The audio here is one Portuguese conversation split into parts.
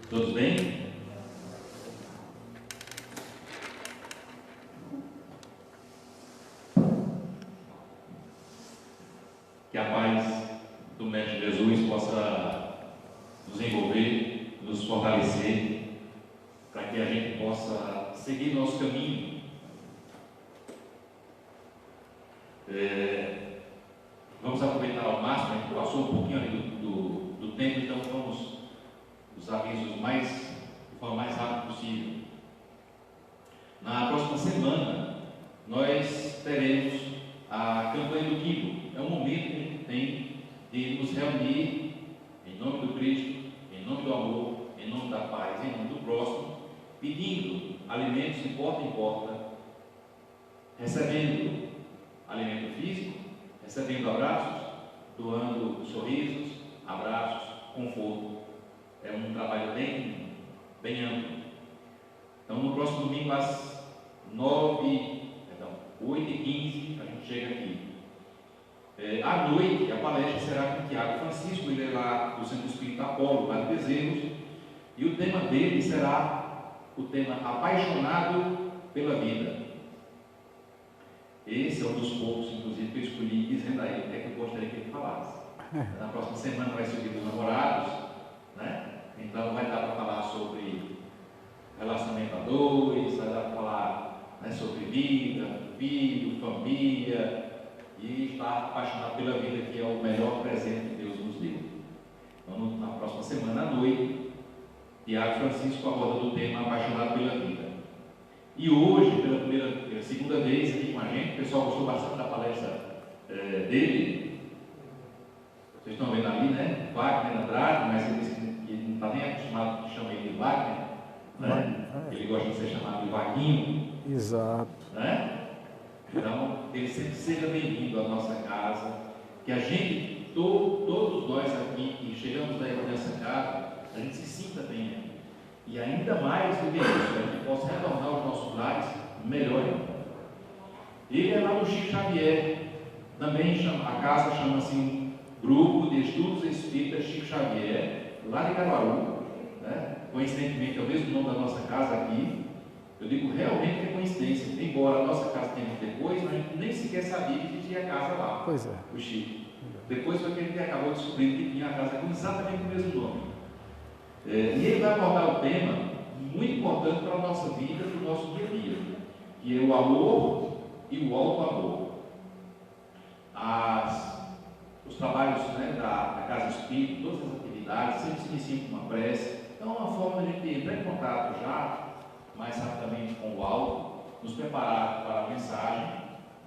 Todos bem? Que a paz do Mestre Jesus possa nos envolver, nos fortalecer, para que a gente possa seguir nosso caminho. Vamos aproveitar ao máximo, a gente passou um pouquinho ali do tempo, então vamos os avisos de forma mais rápida possível. Na próxima semana, nós teremos a campanha do Quilo. É um momento que a gente tem de nos reunir em nome do Cristo, em nome do amor, em nome da paz, em nome do próximo, pedindo alimentos de porta em porta, recebendo alimento físico, recebendo abraços, doando sorrisos, abraços, conforto. É um trabalho bem amplo. Então, no próximo domingo, às 8h15, a gente chega aqui. À noite, a palestra será com o Tiago Francisco, ele é lá do Centro Espírita Apolo, lá de Bezerros, e o tema dele será o tema Apaixonado pela Vida. Esse é um dos poucos, inclusive, que eu escolhi, dizendo a ele o que é que eu gostaria que ele falasse. Na próxima semana vai ser o Dia dos Namorados, né? Então vai dar para falar sobre relacionamento a dois, vai dar para falar, né, sobre vida, filho, família, e estar apaixonado pela vida, que é o melhor presente que Deus nos deu. Então, na próxima semana à noite, Tiago Francisco aborda do tema Apaixonado pela Vida. E hoje, pela segunda vez aqui com a gente, o pessoal gostou bastante da palestra dele. Vocês estão vendo ali, né? Wagner Andrade, mas ele disse que ele não está nem acostumado que chame ele de Wagner, né? Ele gosta de ser chamado de Vaguinho. Exato. Né? Então, ele sempre seja bem-vindo à nossa casa, que a gente, todos nós aqui que chegamos nessa casa, a gente se sinta bem aqui. E ainda mais do que isso, a gente possa retornar aos nossos lares melhor ainda. Ele é lá do Chico Xavier, também a casa chama-se Grupo de Estudos Espíritas Chico Xavier, lá de Caruaru, né? Coincidentemente é o mesmo nome da nossa casa aqui. Eu digo realmente que é coincidência, embora a nossa casa tenha depois, mas a gente nem sequer sabia que existia a casa lá, pois é. O Chico. Depois foi que a gente acabou descobrindo que tinha a casa com exatamente o mesmo nome. E ele vai abordar um tema muito importante para a nossa vida, para o nosso dia a dia, que é o amor e o auto-amor. Os trabalhos, né, da Casa Espírita, todas as atividades, sempre se iniciam com uma prece. Então, é uma forma de a gente entrar em contato já mais rapidamente com o alto, nos preparar para a mensagem.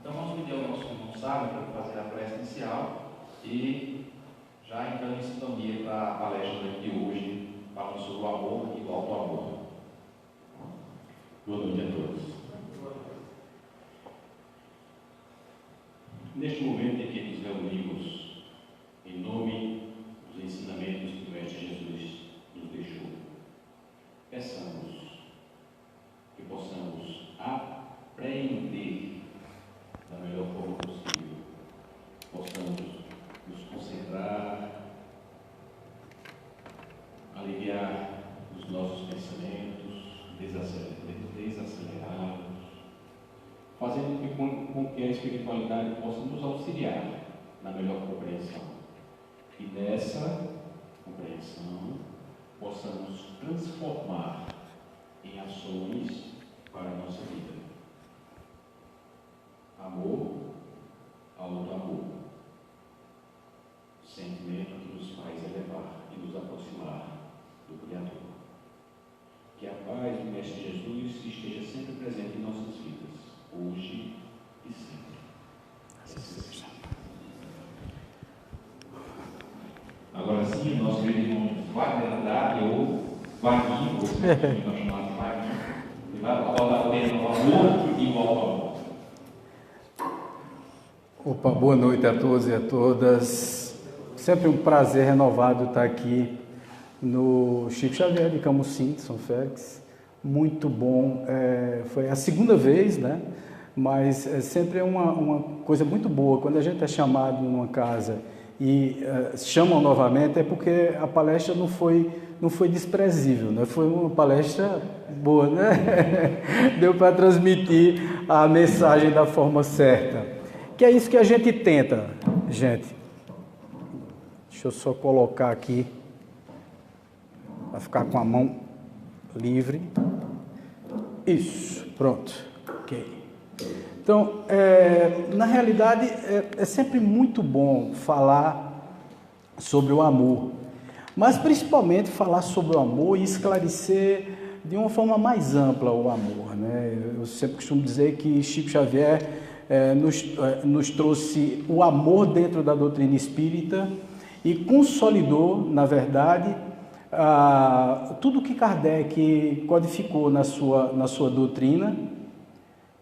Então, vamos pedir ao nosso irmão Sábio para fazer a prece inicial e já entrando em sintonia para a palestra de hoje, falando sobre o amor e o auto-amor. Boa noite a todos. Neste momento em que nos reunimos em nome dos ensinamentos que o Mestre Jesus nos deixou, peçamos que possamos aprender da melhor forma possível, possamos nos concentrar, aliviar os nossos pensamentos, desacelerá-los, fazendo com que a espiritualidade possa nos auxiliar na melhor compreensão. E dessa compreensão possamos transformar em ações para a nossa vida. Amor, auto-amor. Sentimento que nos faz elevar e nos aproximar do Criador. Que a paz do Mestre Jesus esteja sempre presente em nossas vidas, hoje e sempre. Assim seja. Agora sim, o nosso querido irmão Wagner Andrade, ou Vaguinho, ou se nós chamamos de Vaguinho, ele vai abordar o tema do amor e o auto-amor. Opa, boa noite a todos e a todas. Sempre um prazer renovado estar aqui no Chico Xavier de Camusim, de São Félix. Muito bom. Foi a segunda vez, né? Mas sempre é uma coisa muito boa quando a gente é chamado numa casa e chamam novamente, é porque a palestra não foi desprezível, né? Foi uma palestra boa, né? Deu para transmitir a mensagem da forma certa. Que é isso que a gente tenta, gente. Deixa eu só colocar aqui, para ficar com a mão livre. Isso, pronto. Ok. Então, na realidade, é sempre muito bom falar sobre o amor, mas principalmente falar sobre o amor e esclarecer de uma forma mais ampla o amor, né? Eu sempre costumo dizer que Chico Xavier nos trouxe o amor dentro da doutrina espírita e consolidou, na verdade, tudo que Kardec codificou na sua doutrina,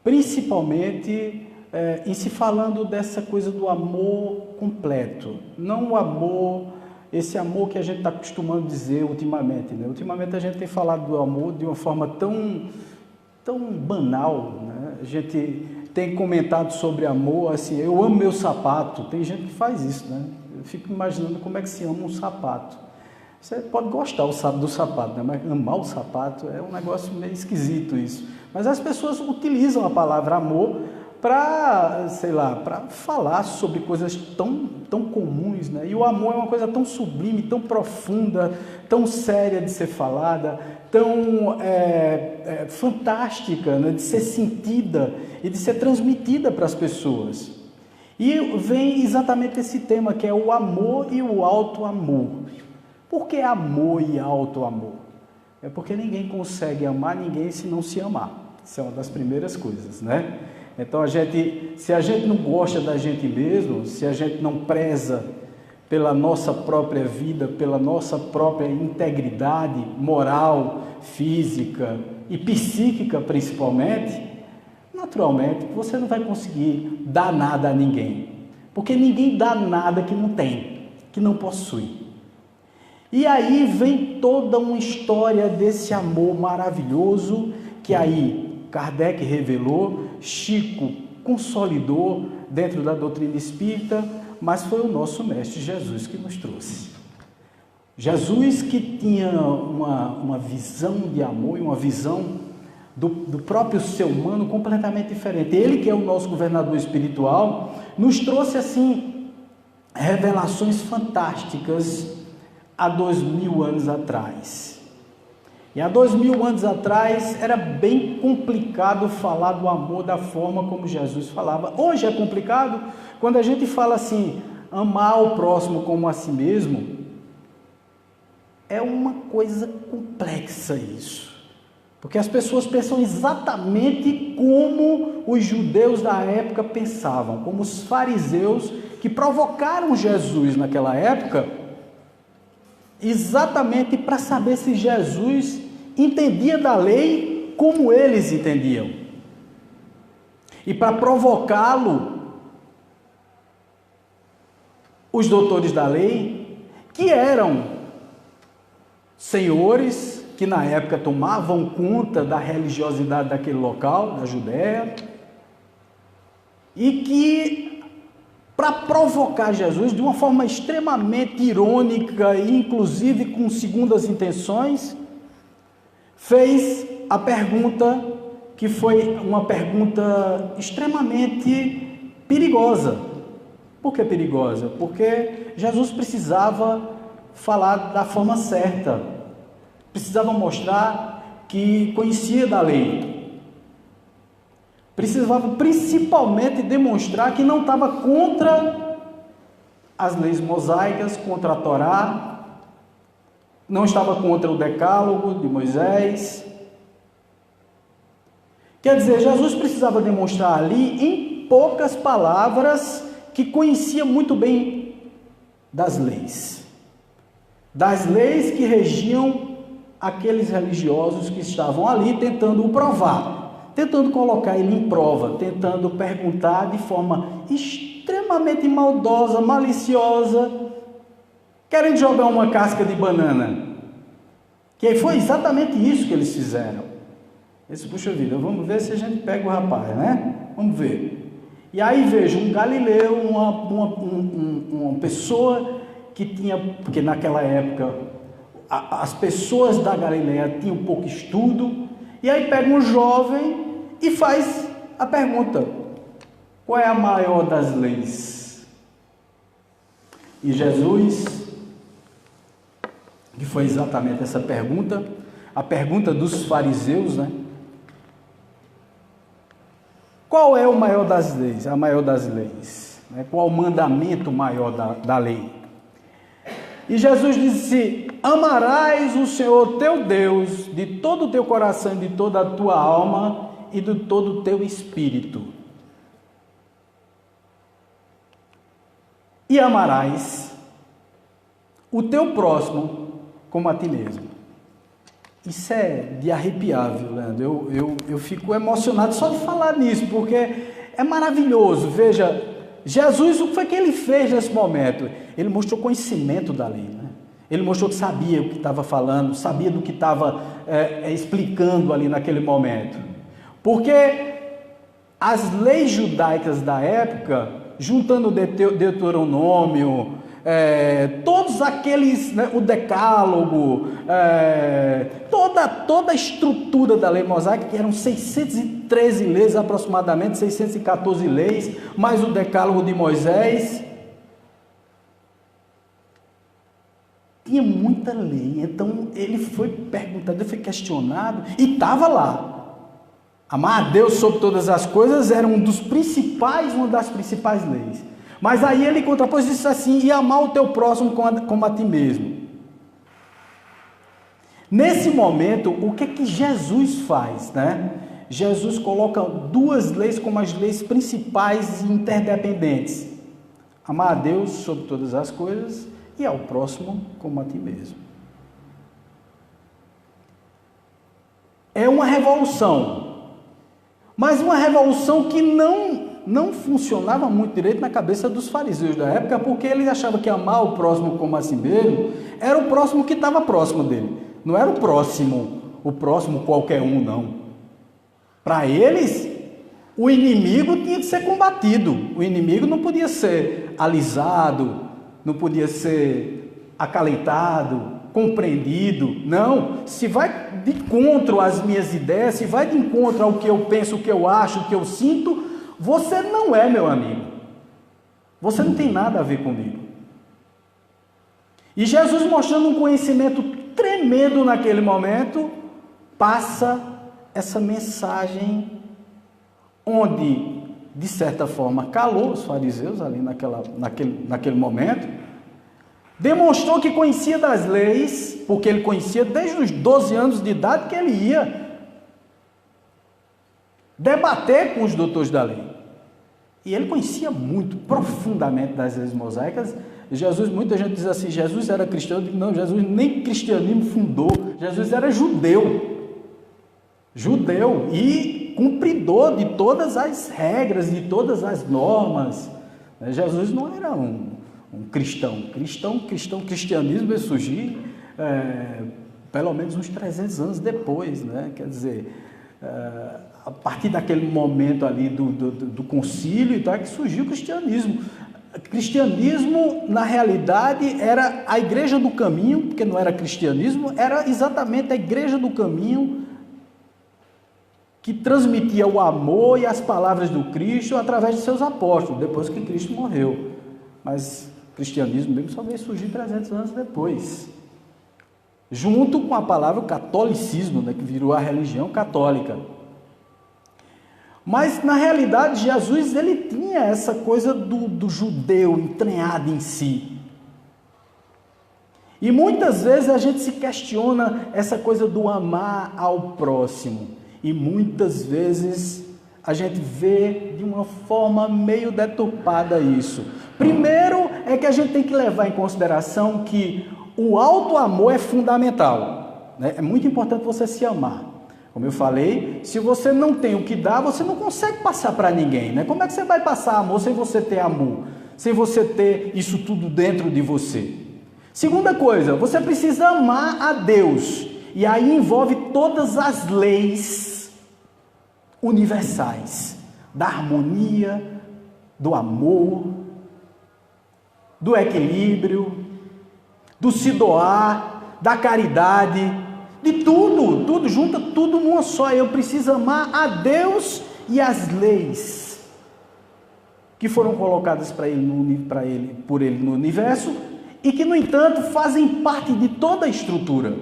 principalmente em se falando dessa coisa do amor completo, não o amor, esse amor que a gente está acostumando dizer ultimamente, né? Ultimamente a gente tem falado do amor de uma forma tão banal, né? A gente tem comentado sobre amor, assim, eu amo meu sapato, tem gente que faz isso, né? Eu fico imaginando como é que se ama um sapato. Você pode gostar do sapato, né? Mas amar o sapato é um negócio meio esquisito isso. Mas as pessoas utilizam a palavra amor para, sei lá, para falar sobre coisas tão comuns, né? E o amor é uma coisa tão sublime, tão profunda, tão séria de ser falada, tão fantástica, né? De ser sentida e de ser transmitida para as pessoas. E vem exatamente esse tema, que é o amor e o auto-amor. Por que amor e auto-amor? É porque ninguém consegue amar ninguém se não se amar. Isso é uma das primeiras coisas, né? Então, se a gente não gosta da gente mesmo, se a gente não preza pela nossa própria vida, pela nossa própria integridade moral, física e psíquica principalmente, naturalmente você não vai conseguir dar nada a ninguém. Porque ninguém dá nada que não tem, que não possui. E aí vem toda uma história desse amor maravilhoso que aí Kardec revelou, Chico consolidou dentro da doutrina espírita, mas foi o nosso mestre Jesus que nos trouxe. Jesus que tinha uma visão de amor e uma visão do próprio ser humano completamente diferente. Ele, que é o nosso governador espiritual, nos trouxe assim revelações fantásticas há 2000 anos atrás. E há 2000 anos atrás era bem complicado falar do amor da forma como Jesus falava. Hoje é complicado quando a gente fala assim, amar o próximo como a si mesmo. É uma coisa complexa isso. Porque as pessoas pensam exatamente como os judeus da época pensavam, como os fariseus que provocaram Jesus naquela época, exatamente para saber se Jesus entendia da lei como eles entendiam. E para provocá-lo, os doutores da lei, que eram senhores que na época tomavam conta da religiosidade daquele local, da Judéia, e que, para provocar Jesus de uma forma extremamente irônica e inclusive com segundas intenções, fez a pergunta que foi uma pergunta extremamente perigosa. Por que perigosa? Porque Jesus precisava falar da forma certa, precisava mostrar que conhecia da lei, precisava principalmente demonstrar que não estava contra as leis mosaicas, contra a Torá, não estava contra o decálogo de Moisés. Quer dizer, Jesus precisava demonstrar ali, em poucas palavras, que conhecia muito bem das leis que regiam aqueles religiosos que estavam ali tentando o provar, tentando colocar ele em prova, tentando perguntar de forma extremamente maldosa, maliciosa, querendo jogar uma casca de banana. Que foi exatamente isso que eles fizeram. Esse, puxa vida, vamos ver se a gente pega o rapaz, né? Vamos ver. E aí veja, um galileu, uma pessoa que tinha, porque naquela época as pessoas da Galileia tinham pouco estudo, e aí pega um jovem e faz a pergunta: qual é a maior das leis? E Jesus, que foi exatamente essa pergunta, a pergunta dos fariseus, né? Qual é o maior das leis? A maior das leis. Né? Qual o mandamento maior da lei? E Jesus disse: amarás o Senhor teu Deus de todo o teu coração, de toda a tua alma e de todo o teu espírito. E amarás o teu próximo como a ti mesmo. Isso é de arrepiar, viu, Leandro? Eu fico emocionado só de falar nisso, porque é maravilhoso. Veja, Jesus, o que foi que ele fez nesse momento? Ele mostrou conhecimento da lei, né? Ele mostrou que sabia o que estava falando, sabia do que estava explicando ali naquele momento. Porque as leis judaicas da época, juntando o Deuteronômio, todos aqueles, né, o decálogo, toda a estrutura da lei mosaica, que eram 613 leis aproximadamente, 614 leis, mais o decálogo de Moisés, tinha muita lei. Então ele foi perguntado, ele foi questionado, e estava lá. Amar a Deus sobre todas as coisas era uma das principais leis. Mas aí ele contrapôs e disse assim: e amar o teu próximo como a ti mesmo. Nesse momento, o que é que Jesus faz, né? Jesus coloca duas leis como as leis principais e interdependentes: amar a Deus sobre todas as coisas e ao próximo como a ti mesmo. É uma revolução, mas uma revolução que não funcionava muito direito na cabeça dos fariseus da época, porque eles achavam que amar o próximo como a si mesmo era o próximo que estava próximo dele, não era o próximo qualquer um, não. Para eles, o inimigo tinha que ser combatido, o inimigo não podia ser alisado, não podia ser acalentado, compreendido, não. Se vai de encontro às minhas ideias, se vai de encontro ao que eu penso, o que eu acho, o que eu sinto, você não é meu amigo, você não tem nada a ver comigo. E Jesus, mostrando um conhecimento tremendo naquele momento, passa essa mensagem, onde, de certa forma, calou os fariseus ali naquele momento, demonstrou que conhecia das leis, porque ele conhecia desde os 12 anos de idade que ele ia debater com os doutores da lei. E ele conhecia muito, profundamente das leis mosaicas. Jesus, muita gente diz assim: Jesus era cristão. Eu digo, não, Jesus nem cristianismo fundou. Jesus era judeu e cumpridor de todas as regras, de todas as normas. Jesus não era um cristianismo vai surgir pelo menos uns 300 anos depois, né? Quer dizer, a partir daquele momento ali do concílio e tal, que surgiu o cristianismo. Cristianismo, na realidade, era a igreja do caminho, porque não era cristianismo, era exatamente a igreja do caminho que transmitia o amor e as palavras do Cristo através de seus apóstolos, depois que Cristo morreu. Mas o cristianismo mesmo só veio surgir 300 anos depois, junto com a palavra catolicismo, né, que virou a religião católica. Mas, na realidade, Jesus, ele tinha essa coisa do judeu entranhado em si. E muitas vezes a gente se questiona essa coisa do amar ao próximo. E muitas vezes a gente vê de uma forma meio deturpada isso. Primeiro é que a gente tem que levar em consideração que o auto-amor é fundamental, né? É muito importante você se amar. Como eu falei, se você não tem o que dar, você não consegue passar para ninguém, né? Como é que você vai passar amor sem você ter amor? Sem você ter isso tudo dentro de você? Segunda coisa, você precisa amar a Deus. E aí envolve todas as leis universais da harmonia, do amor, do equilíbrio, do se doar, da caridade, de tudo, junta tudo numa só. Eu preciso amar a Deus e as leis que foram colocadas por ele no universo e que, no entanto, fazem parte de toda a estrutura.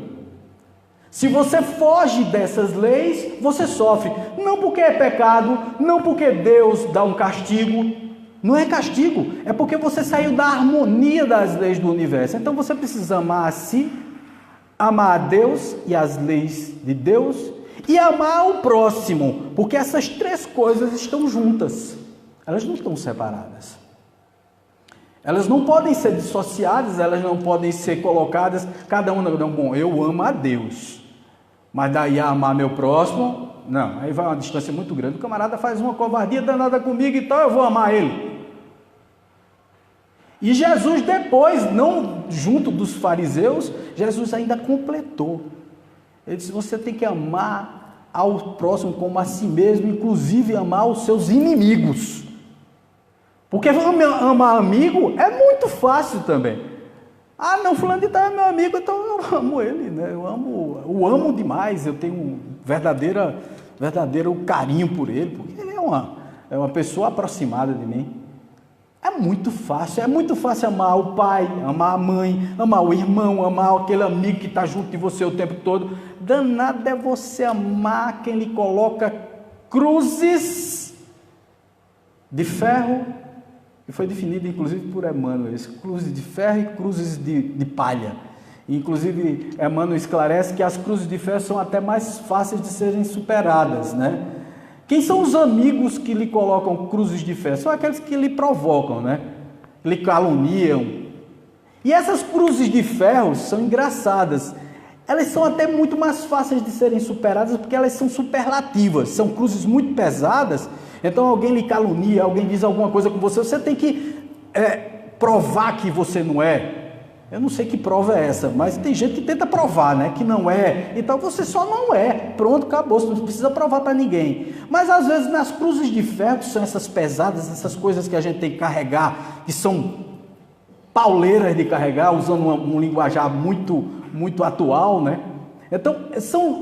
Se você foge dessas leis, você sofre. Não porque é pecado, não porque Deus dá um castigo. Não é castigo, é porque você saiu da harmonia das leis do universo. Então você precisa amar a si, amar a Deus e as leis de Deus, e amar o próximo, porque essas três coisas estão juntas. Elas não estão separadas. Elas não podem ser dissociadas, elas não podem ser colocadas, cada uma, bom, eu amo a Deus, mas daí a amar meu próximo, não, aí vai uma distância muito grande. O camarada faz uma covardia danada comigo, então eu vou amar ele. E Jesus depois, não junto dos fariseus, Jesus ainda completou. Ele disse, você tem que amar ao próximo como a si mesmo, inclusive amar os seus inimigos. Porque amar amigo é muito fácil também. Ah, não, fulano de tal é meu amigo, então eu amo ele, né? Eu amo demais, eu tenho um verdadeiro carinho por ele, porque ele é uma pessoa aproximada de mim. É muito fácil amar o pai, amar a mãe, amar o irmão, amar aquele amigo que está junto de você o tempo todo. Danado é você amar quem lhe coloca cruzes de ferro, que foi definido inclusive por Emmanuel, cruzes de ferro e cruzes de palha. Inclusive, Emmanuel esclarece que as cruzes de ferro são até mais fáceis de serem superadas, né? Quem são os amigos que lhe colocam cruzes de ferro? São aqueles que lhe provocam, né? Lhe caluniam. E essas cruzes de ferro são engraçadas. Elas são até muito mais fáceis de serem superadas porque elas são superlativas. São cruzes muito pesadas. Então alguém lhe calunia, alguém diz alguma coisa com você, você tem que provar que você não é. Eu não sei que prova é essa, mas tem gente que tenta provar, né, que não é. Então você só não é. Pronto, acabou, você não precisa provar para ninguém. Mas às vezes nas cruzes de ferro, que são essas pesadas, essas coisas que a gente tem que carregar, que são pauleiras de carregar, usando um linguajar muito atual, né? Então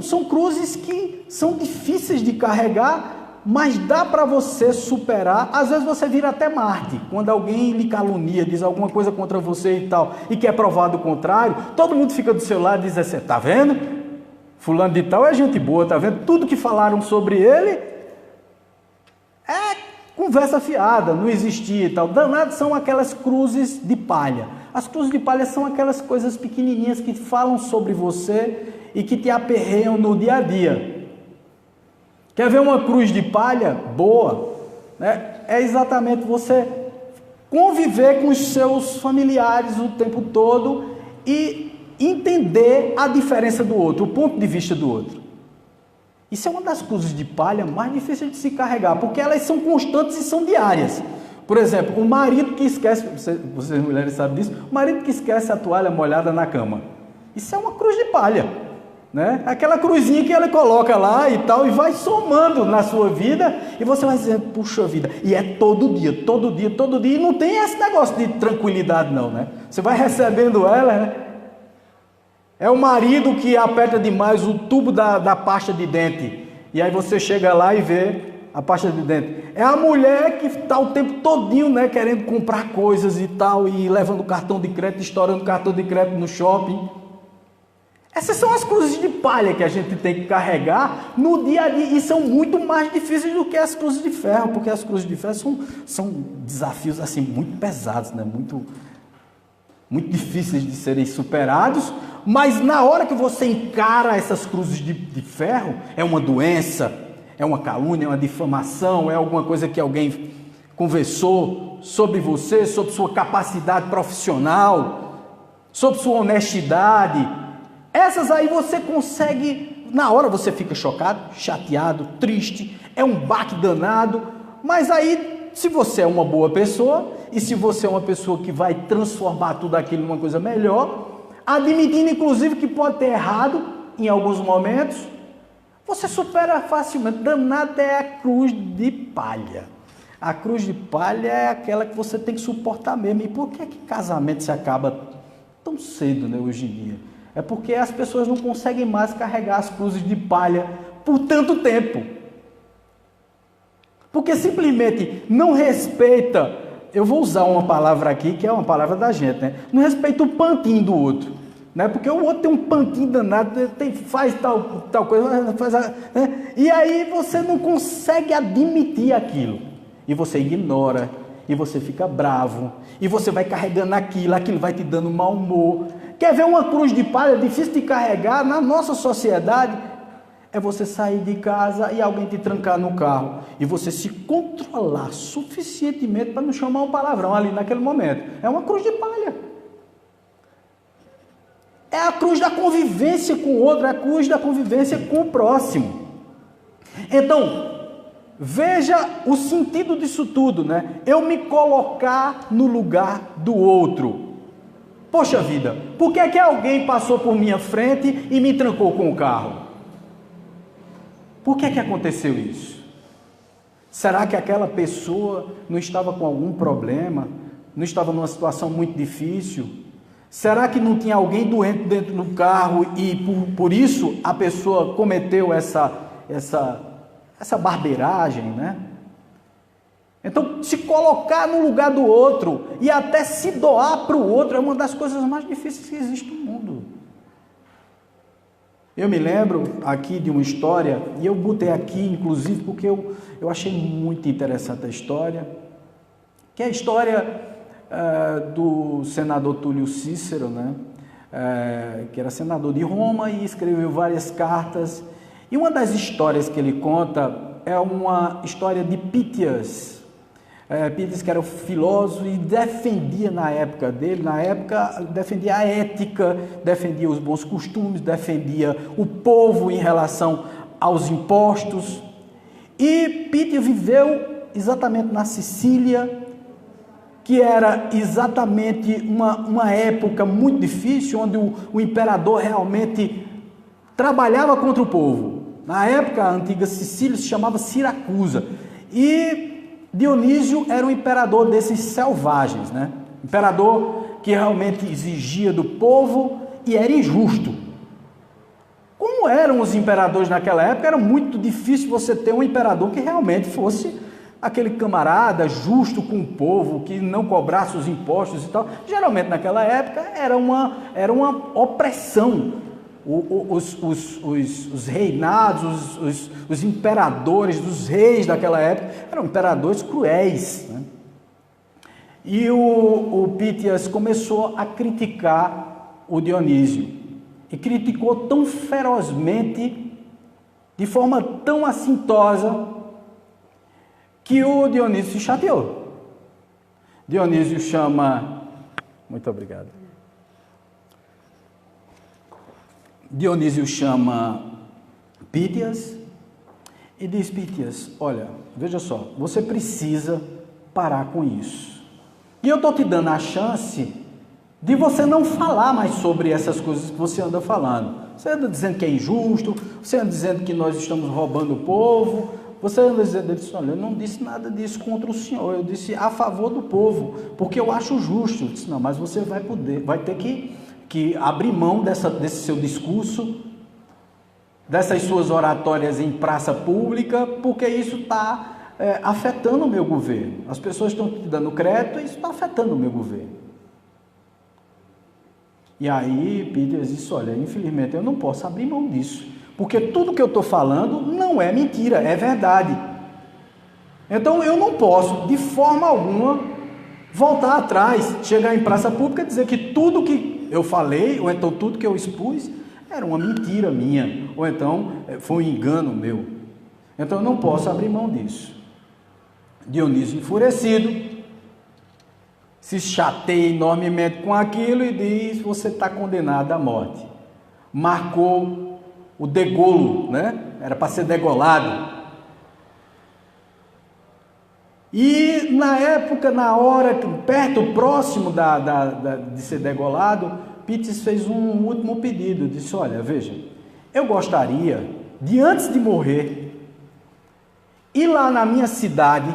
são cruzes que são difíceis de carregar, mas dá para você superar. Às vezes você vira até Marte, quando alguém lhe calunia, diz alguma coisa contra você e tal, e quer provar do contrário, todo mundo fica do seu lado e diz assim, tá vendo? Fulano de tal é gente boa, tá vendo? Tudo que falaram sobre ele é conversa fiada, não existia e tal. Danado são aquelas cruzes de palha. As cruzes de palha são aquelas coisas pequenininhas que falam sobre você e que te aperreiam no dia a dia. Quer ver uma cruz de palha boa? Né? É exatamente você conviver com os seus familiares o tempo todo e entender a diferença do outro, o ponto de vista do outro. Isso é uma das cruzes de palha mais difíceis de se carregar, porque elas são constantes e são diárias. Por exemplo, o marido que esquece, vocês mulheres sabem disso, o marido que esquece a toalha molhada na cama. Isso é uma cruz de palha. Né? Aquela cruzinha que ele coloca lá e tal, e vai somando na sua vida, e você vai dizendo, puxa vida, e é todo dia, e não tem esse negócio de tranquilidade não, né? Você vai recebendo ela, né? É o marido que aperta demais o tubo da pasta de dente, e aí você chega lá e vê a pasta de dente. É a mulher que está o tempo todinho, né, querendo comprar coisas e tal, e levando cartão de crédito, estourando cartão de crédito no shopping. Essas são as cruzes de palha que a gente tem que carregar no dia a dia, e são muito mais difíceis do que as cruzes de ferro, porque as cruzes de ferro são desafios assim, muito pesados, né? muito difíceis de serem superados, mas na hora que você encara essas cruzes de ferro, é uma doença, é uma calúnia, é uma difamação, é alguma coisa que alguém conversou sobre você, sobre sua capacidade profissional, sobre sua honestidade. Essas aí você consegue, na hora você fica chocado, chateado, triste, é um baque danado, mas aí, se você é uma boa pessoa, e se você é uma pessoa que vai transformar tudo aquilo numa coisa melhor, admitindo inclusive que pode ter errado em alguns momentos, você supera facilmente. Danado é a cruz de palha. A cruz de palha é aquela que você tem que suportar mesmo. E por que casamento se acaba tão cedo, né, hoje em dia? É porque as pessoas não conseguem mais carregar as cruzes de palha por tanto tempo. Porque simplesmente não respeita, eu vou usar uma palavra aqui que é uma palavra da gente, né? Não respeita o pantinho do outro, né? Porque o outro tem um pantinho danado, faz tal coisa, né? E aí você não consegue admitir aquilo, e você ignora, e você fica bravo, e você vai carregando aquilo vai te dando mau humor. Quer ver uma cruz de palha difícil de carregar na nossa sociedade? É você sair de casa e alguém te trancar no carro e você se controlar suficientemente para não chamar um palavrão ali naquele momento. É uma cruz de palha. É a cruz da convivência com o outro, é a cruz da convivência com o próximo. Então, veja o sentido disso tudo, né? Eu me colocar no lugar do outro. Poxa vida, por que é que alguém passou por minha frente e me trancou com o carro? Por que aconteceu isso? Será que aquela pessoa não estava com algum problema? Não estava numa situação muito difícil? Será que não tinha alguém doente dentro do carro e por isso a pessoa cometeu essa barbeiragem, né? Então, se colocar no lugar do outro e até se doar para o outro é uma das coisas mais difíceis que existe no mundo. Eu me lembro aqui de uma história, e eu botei aqui, inclusive, porque eu achei muito interessante a história, que é a história do senador Túlio Cícero, né? Que era senador de Roma e escreveu várias cartas. E uma das histórias que ele conta é uma história de Pítias. Pítias, que era um filósofo e defendia na época dele, defendia a ética, defendia os bons costumes, defendia o povo em relação aos impostos. E Pítias viveu exatamente na Sicília, que era exatamente uma época muito difícil, onde o imperador realmente trabalhava contra o povo. Na época, a antiga Sicília se chamava Siracusa. E Dionísio era um imperador desses selvagens, né? Imperador que realmente exigia do povo e era injusto. Como eram os imperadores naquela época, era muito difícil você ter um imperador que realmente fosse aquele camarada justo com o povo, que não cobrasse os impostos e tal. Geralmente naquela época era uma opressão. Os reinados, os imperadores dos reis daquela época eram imperadores cruéis, né? E o Pítias começou a criticar o Dionísio, e criticou tão ferozmente, de forma tão assintosa, que o Dionísio se chateou. Dionísio chama... Muito obrigado. Dionísio chama Pítias e diz: Pítias, olha, veja só, você precisa parar com isso. E eu estou te dando a chance de você não falar mais sobre essas coisas que você anda falando. Você anda dizendo que é injusto, você anda dizendo que nós estamos roubando o povo, você anda dizendo, ele disse, olha, eu não disse nada disso contra o senhor, eu disse a favor do povo, porque eu acho justo. Eu disse, não, mas você vai ter que abrir mão desse seu discurso, dessas suas oratórias em praça pública, porque isso está afetando o meu governo. As pessoas estão te dando crédito e isso está afetando o meu governo. E aí Pítias disse, olha, infelizmente eu não posso abrir mão disso, porque tudo que eu estou falando não é mentira, é verdade. Então eu não posso, de forma alguma, voltar atrás, chegar em praça pública e dizer que tudo que eu falei, ou então tudo que eu expus, era uma mentira minha, ou então foi um engano meu. Então eu não posso abrir mão disso. Dionísio, enfurecido, se chateia enormemente com aquilo e diz, você está condenado à morte. Marcou o degolo, né? Era para ser degolado. E na época, na hora, próximo de ser degolado, Pítias fez um último pedido, disse, olha, veja, eu gostaria de, antes de morrer, ir lá na minha cidade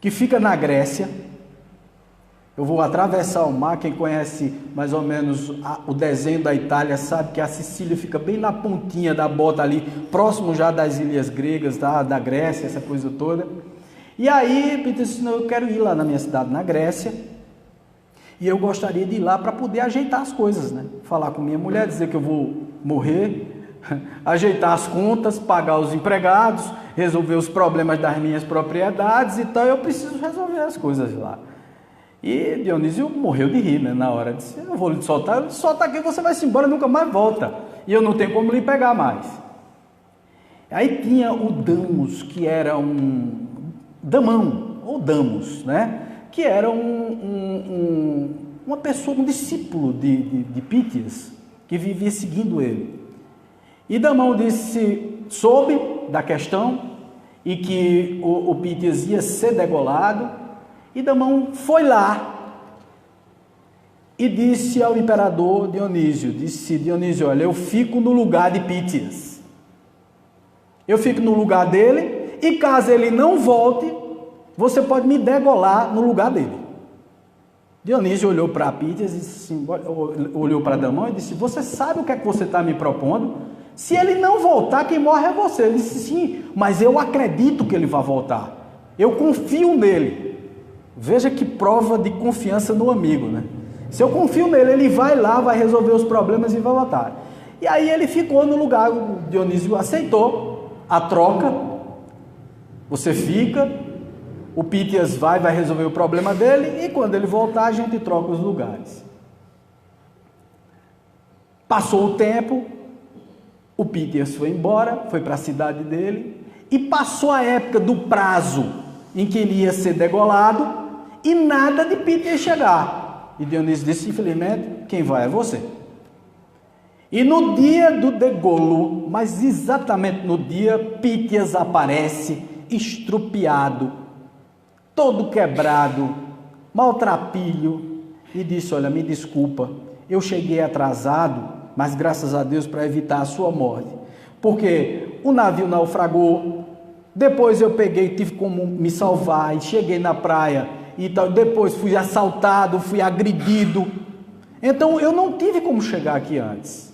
que fica na Grécia. Eu vou atravessar o mar. Quem conhece mais ou menos o desenho da Itália sabe que a Sicília fica bem na pontinha da bota ali, próximo já das ilhas gregas, da Grécia, essa coisa toda. E aí Peter disse, não, eu quero ir lá na minha cidade, na Grécia, e eu gostaria de ir lá para poder ajeitar as coisas, né? Falar com minha mulher, dizer que eu vou morrer, ajeitar as contas, pagar os empregados, resolver os problemas das minhas propriedades e tal, eu preciso resolver as coisas lá. E Dionísio morreu de rir, né, na hora, disse, eu vou lhe soltar, solta aqui, você vai se embora, nunca mais volta, e eu não tenho como lhe pegar mais. Aí tinha o Damos, que era Damão, ou Damos, né, que era uma pessoa, um discípulo de Pítias, que vivia seguindo ele. E Damão soube da questão, e que o Pítias ia ser degolado, e Damão foi lá e disse ao imperador Dionísio, Dionísio, olha, eu fico no lugar de Pítias, eu fico no lugar dele, e caso ele não volte, você pode me degolar no lugar dele. Dionísio olhou para Pítias, olhou para Damão e disse, você sabe o que é que você está me propondo? Se ele não voltar, quem morre é você. Ele disse, sim, mas eu acredito que ele vai voltar, eu confio nele. Veja que prova de confiança no amigo, né? Se eu confio nele, ele vai lá, vai resolver os problemas e vai voltar. E aí ele ficou no lugar, o Dionísio aceitou a troca, você fica, o Pítias vai resolver o problema dele, e quando ele voltar, a gente troca os lugares. Passou o tempo, o Pítias foi embora, foi para a cidade dele, e passou a época do prazo em que ele ia ser degolado, e nada de Pítias chegar. E Dionísio disse, infelizmente, quem vai é você. E no dia do degolo, mas exatamente no dia, Pítias aparece estrupiado, todo quebrado, maltrapilho, e disse, olha, me desculpa, eu cheguei atrasado, mas graças a Deus para evitar a sua morte, porque o navio naufragou, depois eu tive como me salvar, e cheguei na praia, e tal, depois fui assaltado, fui agredido, então eu não tive como chegar aqui antes.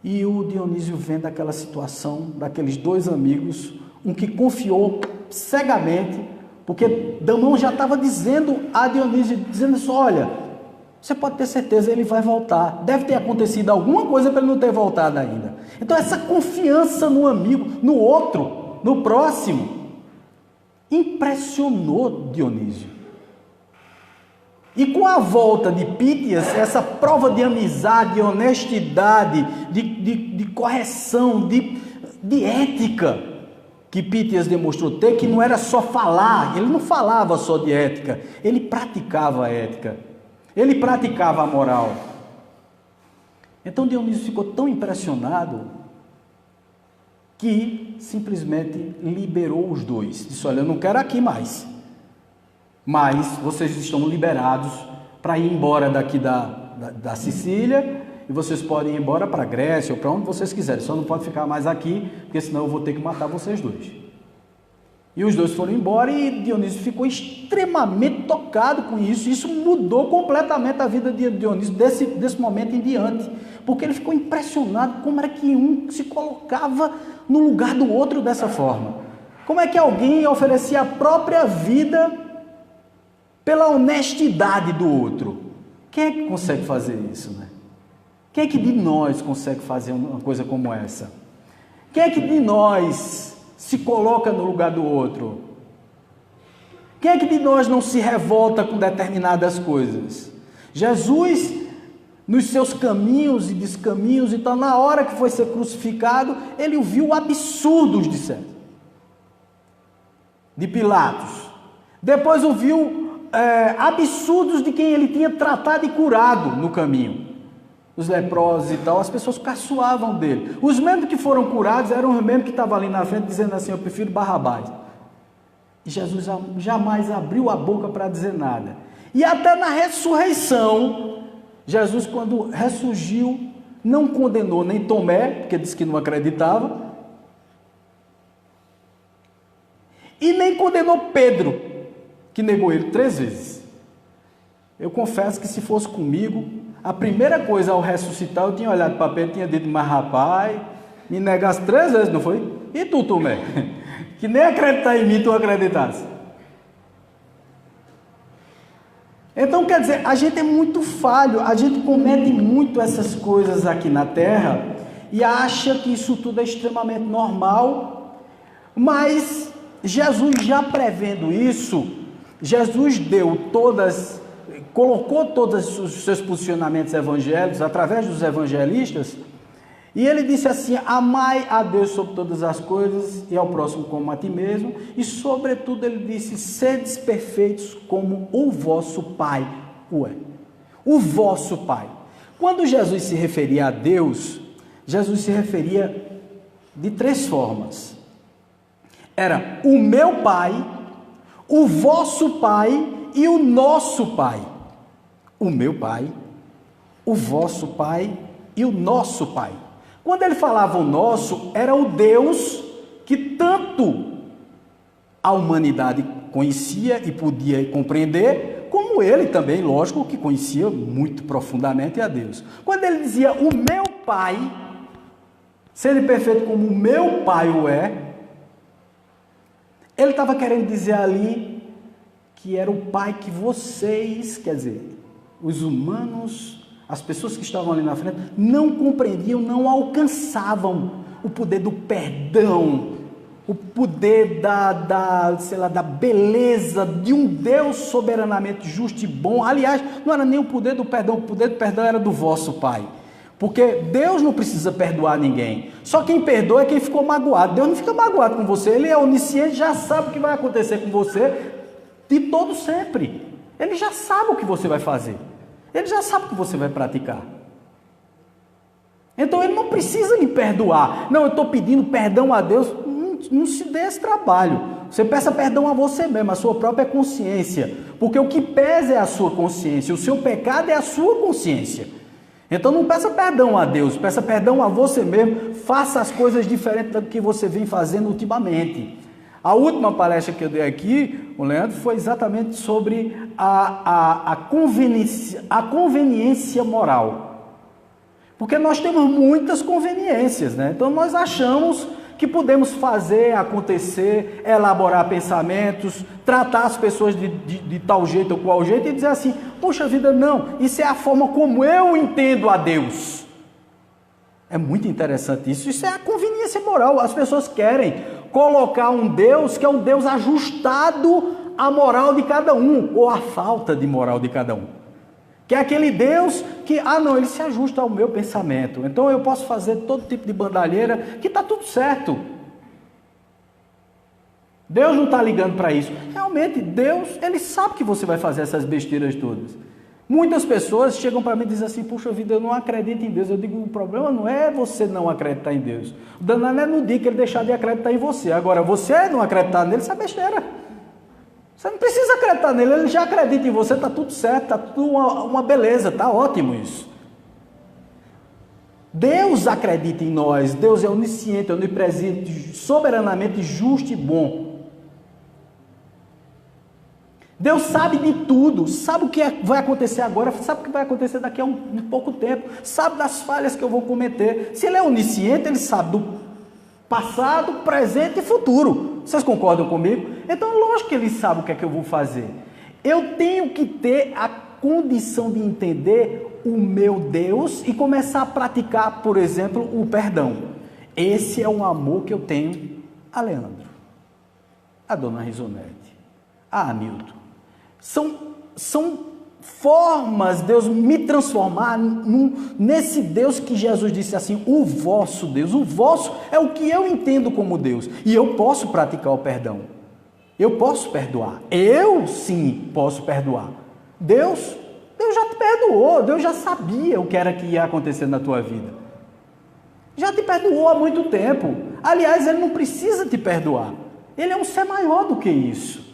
E o Dionísio vendo aquela situação, daqueles dois amigos, um que confiou cegamente, porque Damão já estava dizendo a Dionísio, dizendo assim, olha, você pode ter certeza, ele vai voltar, deve ter acontecido alguma coisa para ele não ter voltado ainda. Então essa confiança no amigo, no outro, no próximo, impressionou Dionísio. E com a volta de Pítias, essa prova de amizade, de honestidade, de correção, de ética que Pítias demonstrou ter, que não era só falar, ele não falava só de ética, ele praticava a ética, ele praticava a moral. Então Dionísio ficou tão impressionado que simplesmente liberou os dois. Disse, olha, eu não quero aqui mais, mas vocês estão liberados para ir embora daqui da Sicília, e vocês podem ir embora para a Grécia, ou para onde vocês quiserem, só não pode ficar mais aqui, porque senão eu vou ter que matar vocês dois. E os dois foram embora, e Dionísio ficou extremamente tocado com isso. Isso mudou completamente a vida de Dionísio desse momento em diante, porque ele ficou impressionado como era que um se colocava no lugar do outro dessa forma. Como é que alguém oferecia a própria vida pela honestidade do outro? Quem é que consegue fazer isso, né? Quem é que de nós consegue fazer uma coisa como essa? Quem é que de nós se coloca no lugar do outro? Quem é que de nós não se revolta com determinadas coisas? Jesus, nos seus caminhos e descaminhos, então na hora que foi ser crucificado, ele ouviu absurdos de Pilatos. Depois ouviu absurdos de quem ele tinha tratado e curado no caminho. Os leprosos e tal, as pessoas caçoavam dele. Os mesmos que foram curados eram os mesmos que estavam ali na frente dizendo assim, eu prefiro Barrabás. E Jesus jamais abriu a boca para dizer nada. E até na ressurreição, Jesus, quando ressurgiu, não condenou nem Tomé, porque disse que não acreditava, E nem condenou Pedro, que negou ele 3 vezes. Eu confesso que se fosse comigo, a primeira coisa ao ressuscitar, eu tinha olhado para Pedro e tinha dito, mas rapaz, me negasse 3 vezes, não foi? E tu, Tomé? Que nem acreditar em mim, tu acreditasse. Então, quer dizer, a gente é muito falho, a gente comete muito essas coisas aqui na Terra e acha que isso tudo é extremamente normal, mas Jesus já prevendo isso, Jesus colocou todos os seus posicionamentos evangélicos através dos evangelistas, e ele disse assim: amai a Deus sobre todas as coisas e ao próximo como a ti mesmo, e sobretudo ele disse: sedes perfeitos como o vosso Pai o é. O vosso Pai. Quando Jesus se referia a Deus, Jesus se referia de 3 formas. Era o meu Pai, o vosso Pai e o nosso Pai. O meu Pai, o vosso Pai e o nosso Pai. Quando ele falava o nosso, era o Deus que tanto a humanidade conhecia e podia compreender, como ele também, lógico, que conhecia muito profundamente a Deus. Quando ele dizia o meu Pai, sendo perfeito como o meu Pai o é, ele estava querendo dizer ali que era o Pai que vocês, quer dizer, os humanos, as pessoas que estavam ali na frente, não compreendiam, não alcançavam o poder do perdão, o poder da beleza de um Deus soberanamente justo e bom. Aliás, não era nem o poder do perdão era do vosso Pai. Porque Deus não precisa perdoar ninguém. Só quem perdoa é quem ficou magoado. Deus não fica magoado com você, Ele é onisciente, já sabe o que vai acontecer com você de todo sempre. Ele já sabe o que você vai fazer. Ele já sabe o que você vai praticar. Então ele não precisa lhe perdoar. Não, eu estou pedindo perdão a Deus. Não se dê esse trabalho. Você peça perdão a você mesmo, a sua própria consciência. Porque o que pesa é a sua consciência. O seu pecado é a sua consciência. Então não peça perdão a Deus, peça perdão a você mesmo. Faça as coisas diferentes do que você vem fazendo ultimamente. A última palestra que eu dei aqui, o Leandro, foi exatamente sobre a conveniência moral. Porque nós temos muitas conveniências, né? Então nós achamos que podemos fazer acontecer, elaborar pensamentos, tratar as pessoas de tal jeito ou qual jeito e dizer assim: poxa vida, não, isso é a forma como eu entendo a Deus. É muito interessante isso. Isso é a conveniência moral. As pessoas querem colocar um Deus que é um Deus ajustado à moral de cada um, ou à falta de moral de cada um. Que é aquele Deus que, não, ele se ajusta ao meu pensamento. Então eu posso fazer todo tipo de bandalheira, que está tudo certo. Deus não está ligando para isso. Realmente, Deus, ele sabe que você vai fazer essas besteiras todas. Muitas pessoas chegam para mim e dizem assim: puxa vida, eu não acredito em Deus. Eu digo: o problema não é você não acreditar em Deus. O danado é no dia que ele deixar de acreditar em você. Agora, você não acreditar nele, isso é besteira. Você não precisa acreditar nele, ele já acredita em você, está tudo certo, está tudo uma beleza, está ótimo isso. Deus acredita em nós, Deus é onisciente, onipresente, soberanamente justo e bom. Deus sabe de tudo, sabe o que vai acontecer agora, sabe o que vai acontecer daqui a um pouco tempo, sabe das falhas que eu vou cometer. Se ele é onisciente, ele sabe do passado, presente e futuro. Vocês concordam comigo? Então, lógico que ele sabe o que é que eu vou fazer. Eu tenho que ter a condição de entender o meu Deus e começar a praticar, por exemplo, o perdão. Esse é um amor que eu tenho a Leandro, a dona Risonete, a Hamilton. São formas de Deus me transformar nesse Deus que Jesus disse assim: o vosso Deus. O vosso é o que eu entendo como Deus. E eu posso praticar o perdão. Eu posso perdoar. Eu sim posso perdoar. Deus já te perdoou. Deus já sabia o que era que ia acontecer na tua vida. Já te perdoou há muito tempo. Aliás, ele não precisa te perdoar. Ele é um ser maior do que isso.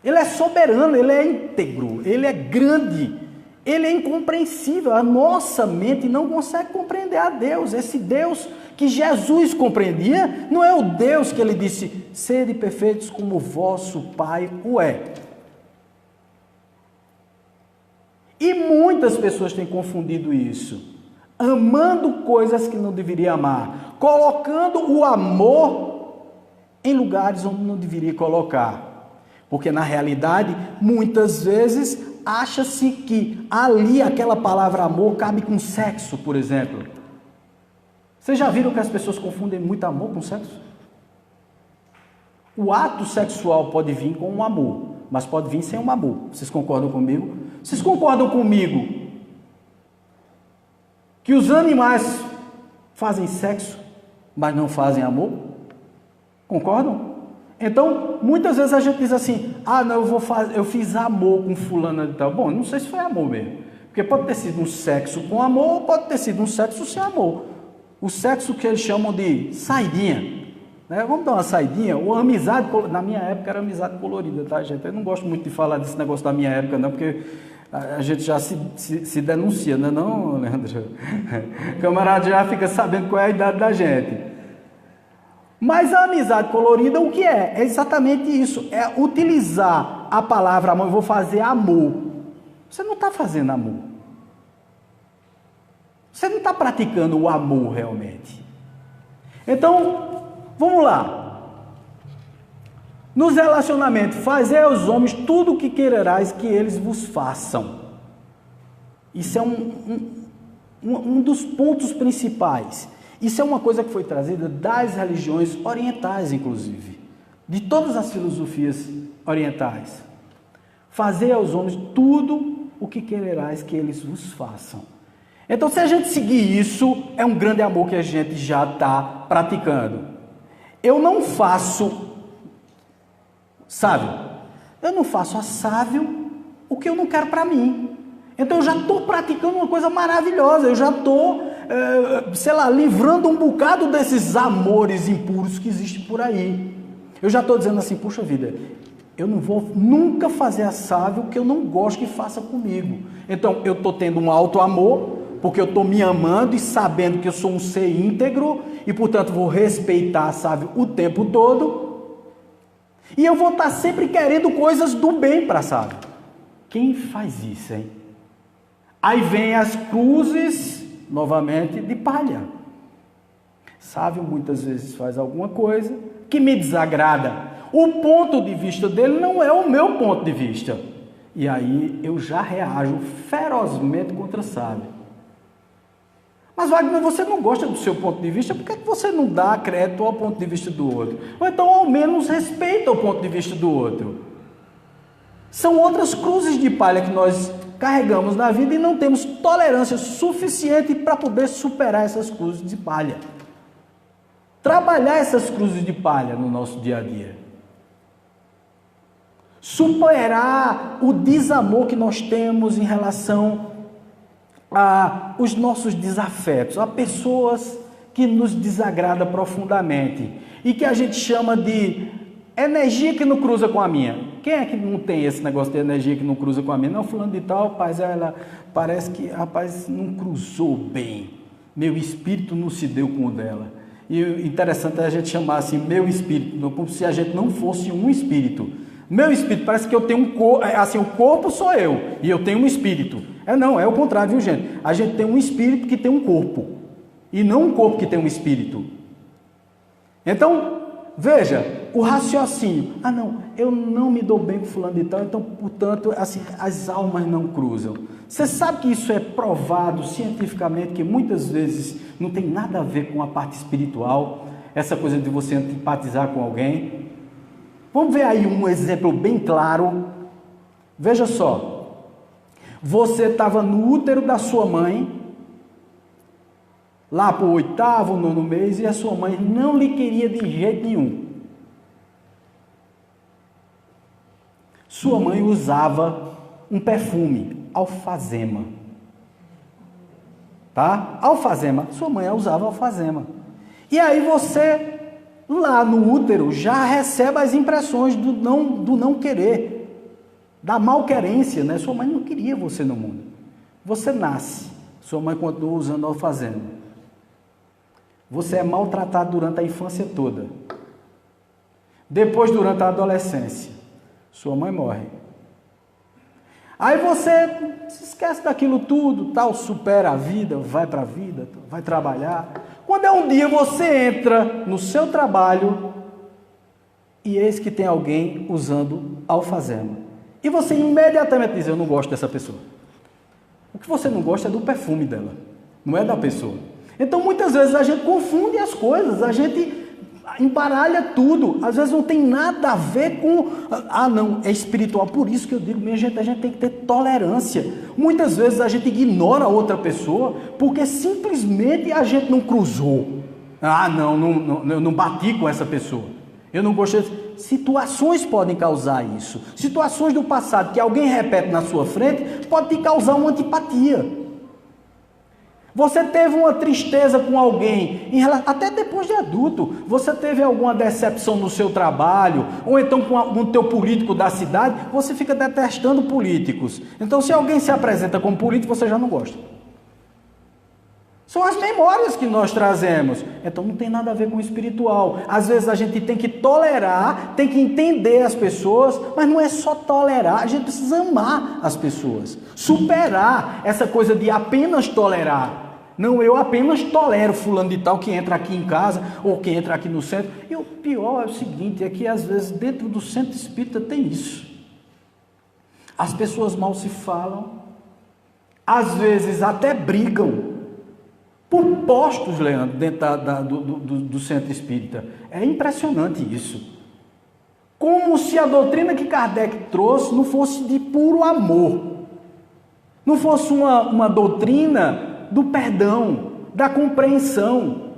Ele é soberano, ele é íntegro, ele é grande, Ele é incompreensível, a nossa mente não consegue compreender a Deus. Esse Deus que Jesus compreendia, não é o Deus que ele disse, sede perfeitos como o vosso Pai o é. E muitas pessoas têm confundido isso, amando coisas que não deveria amar, colocando o amor em lugares onde não deveria colocar. Porque na realidade, muitas vezes, acha-se que ali aquela palavra amor cabe com sexo, por exemplo. Vocês já viram que as pessoas confundem muito amor com sexo? O ato sexual pode vir com um amor, mas pode vir sem um amor. Vocês concordam comigo? Vocês concordam comigo que os animais fazem sexo, mas não fazem amor? Concordam? Então, muitas vezes a gente diz assim, não, eu fiz amor com fulana de tal. Bom, não sei se foi amor mesmo, porque pode ter sido um sexo com amor, ou pode ter sido um sexo sem amor. O sexo que eles chamam de saidinha, né? Vamos dar uma saidinha, ou amizade, na minha época era amizade colorida, tá, gente? Eu não gosto muito de falar desse negócio da minha época, não, porque a gente já se denuncia, não é não, Leandro? O camarada já fica sabendo qual é a idade da gente. Mas a amizade colorida, o que é? É exatamente isso, é utilizar a palavra amor, eu vou fazer amor. Você não está fazendo amor. Você não está praticando o amor realmente. Então, vamos lá. Nos relacionamentos, fazei aos homens tudo o que quererais que eles vos façam. Isso é um dos pontos principais. Isso é uma coisa que foi trazida das religiões orientais, inclusive. De todas as filosofias orientais. Fazei aos homens tudo o que quererais que eles vos façam. Então, se a gente seguir isso, é um grande amor que a gente já está praticando. Eu não faço, sábio, eu não faço a sábio o que eu não quero para mim. Então, eu já estou praticando uma coisa maravilhosa, eu já estou, livrando um bocado desses amores impuros que existem por aí. Eu já estou dizendo assim, puxa vida, eu não vou nunca fazer a sábio o que eu não gosto que faça comigo. Então, eu estou tendo um alto amor, porque eu estou me amando e sabendo que eu sou um ser íntegro e, portanto, vou respeitar a sábio o tempo todo. E eu vou estar sempre querendo coisas do bem para a sábio. Quem faz isso, hein? Aí vem as cruzes, novamente, de palha. Sábio muitas vezes faz alguma coisa que me desagrada. O ponto de vista dele não é o meu ponto de vista. E aí eu já reajo ferozmente contra sábio. Mas, Wagner, você não gosta do seu ponto de vista, por que você não dá crédito ao ponto de vista do outro? Ou então, ao menos, respeita o ponto de vista do outro. São outras cruzes de palha que nós carregamos na vida e não temos tolerância suficiente para poder superar essas cruzes de palha. Trabalhar essas cruzes de palha no nosso dia a dia. Superar o desamor que nós temos em relação os nossos desafetos, a pessoas que nos desagradam profundamente e que a gente chama de energia que não cruza com a minha. Quem é que não tem esse negócio de energia que não cruza com a minha? Não, fulano de tal, rapaz, ela parece que, rapaz, não cruzou bem, meu espírito não se deu com o dela. E interessante é a gente chamar assim, meu espírito, como se a gente não fosse um espírito. Meu espírito, parece que eu tenho um corpo, assim, o corpo sou eu, e eu tenho um espírito. Não, é o contrário, viu, gente? A gente tem um espírito que tem um corpo, e não um corpo que tem um espírito. Então, veja, o raciocínio. Não, eu não me dou bem com fulano de tal, então, portanto, assim, as almas não cruzam. Você sabe que isso é provado cientificamente, que muitas vezes não tem nada a ver com a parte espiritual, essa coisa de você antipatizar com alguém. Vamos ver aí um exemplo bem claro. Veja só. Você estava no útero da sua mãe, lá para o 8º, 9º mês, e a sua mãe não lhe queria de jeito nenhum. Sua mãe usava um perfume, alfazema. Tá? Alfazema. Sua mãe usava alfazema. E aí você, lá no útero, já recebe as impressões do não querer. Da malquerência, né? Sua mãe não queria você no mundo. Você nasce, sua mãe continua usando alfazema. Você é maltratado durante a infância toda. Depois, durante a adolescência, sua mãe morre. Aí você se esquece daquilo tudo, tal, supera a vida, vai para a vida, vai trabalhar. Quando é um dia você entra no seu trabalho e eis que tem alguém usando alfazema. E você imediatamente diz, eu não gosto dessa pessoa. O que você não gosta é do perfume dela, não é da pessoa. Então muitas vezes a gente confunde as coisas, a gente embaralha tudo, às vezes não tem nada a ver com, não, é espiritual, por isso que eu digo, minha gente, a gente tem que ter tolerância. Muitas vezes a gente ignora a outra pessoa, porque simplesmente a gente não cruzou, eu não bati com essa pessoa, eu não gostei. Situações podem causar isso, situações do passado que alguém repete na sua frente, pode te causar uma antipatia. Você teve uma tristeza com alguém, até depois de adulto, você teve alguma decepção no seu trabalho, ou então com o teu político da cidade, você fica detestando políticos. Então, se alguém se apresenta como político, você já não gosta. São as memórias que nós trazemos. Então, não tem nada a ver com o espiritual. Às vezes a gente tem que tolerar, tem que entender as pessoas, mas não é só tolerar, a gente precisa amar as pessoas. Superar essa coisa de apenas tolerar. Não, eu apenas tolero fulano de tal que entra aqui em casa ou que entra aqui no centro. E o pior é o seguinte, é que às vezes dentro do centro espírita tem isso. As pessoas mal se falam, às vezes até brigam por postos, Leandro, dentro do centro espírita. É impressionante isso. Como se a doutrina que Kardec trouxe não fosse de puro amor, não fosse uma doutrina do perdão, da compreensão.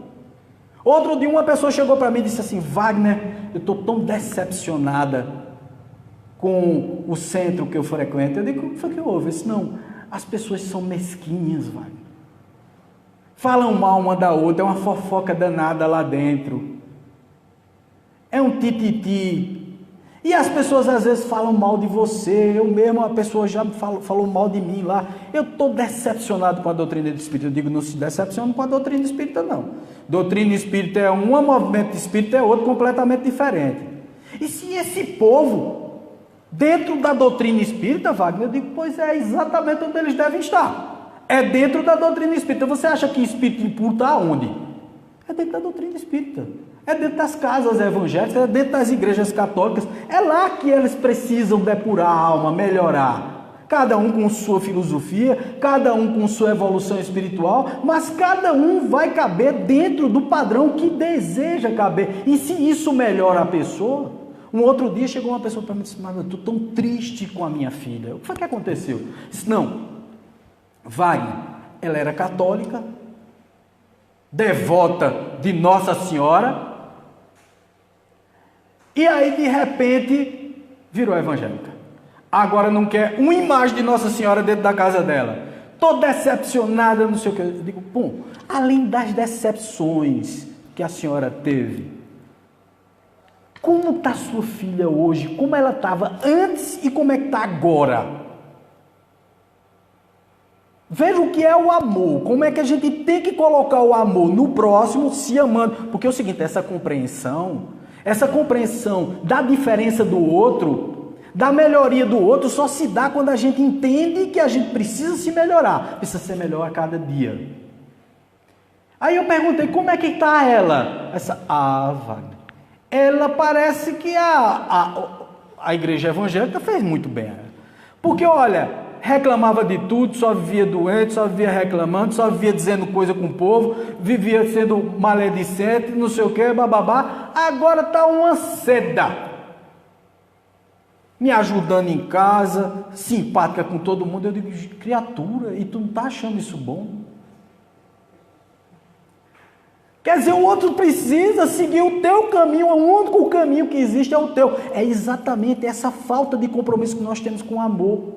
Outro dia uma pessoa chegou para mim e disse assim, Wagner, eu estou tão decepcionada com o centro que eu frequento. Eu digo, o que foi que houve? Eu disse, não, as pessoas são mesquinhas, Wagner. Falam mal uma da outra, é uma fofoca danada lá dentro. É um tititi. E as pessoas às vezes falam mal de você, eu mesmo, a pessoa já falou mal de mim lá. Eu estou decepcionado com a doutrina espírita. Eu digo, não se decepcione com a doutrina espírita, não. Doutrina espírita é uma, movimento espírita é outro, completamente diferente. E se esse povo, dentro da doutrina espírita, Wagner, eu digo, pois é exatamente onde eles devem estar. É dentro da doutrina espírita. Você acha que espírito impuro está aonde? É dentro da doutrina espírita. É dentro das casas evangélicas, é dentro das igrejas católicas. É lá que eles precisam depurar a alma, melhorar. Cada um com sua filosofia, cada um com sua evolução espiritual, mas cada um vai caber dentro do padrão que deseja caber. E se isso melhora a pessoa... Um outro dia chegou uma pessoa para mim e disse, mas eu estou tão triste com a minha filha. O que foi que aconteceu? Eu disse, não, Wagner, ela era católica, devota de Nossa Senhora, e aí de repente virou evangélica. Agora não quer uma imagem de Nossa Senhora dentro da casa dela. Estou decepcionada, não sei o que. Eu digo, bom, além das decepções que a senhora teve, como está sua filha hoje? Como ela estava antes e como é que está agora? Veja o que é o amor, como é que a gente tem que colocar o amor no próximo, se amando. Porque é o seguinte, essa compreensão da diferença do outro, da melhoria do outro, só se dá quando a gente entende que a gente precisa se melhorar, precisa ser melhor a cada dia. Aí eu perguntei, como é que está ela? Wagner, ela parece que a igreja evangélica fez muito bem. Porque, olha, reclamava de tudo, só vivia doente, só vivia reclamando, só vivia dizendo coisa com o povo, vivia sendo maledicente, não sei o que, bababá. Agora está uma seda, me ajudando em casa, simpática com todo mundo. Eu digo, criatura, e tu não está achando isso bom? Quer dizer, o outro precisa seguir o teu caminho, o único caminho que existe é o teu. É exatamente essa falta de compromisso que nós temos com o amor.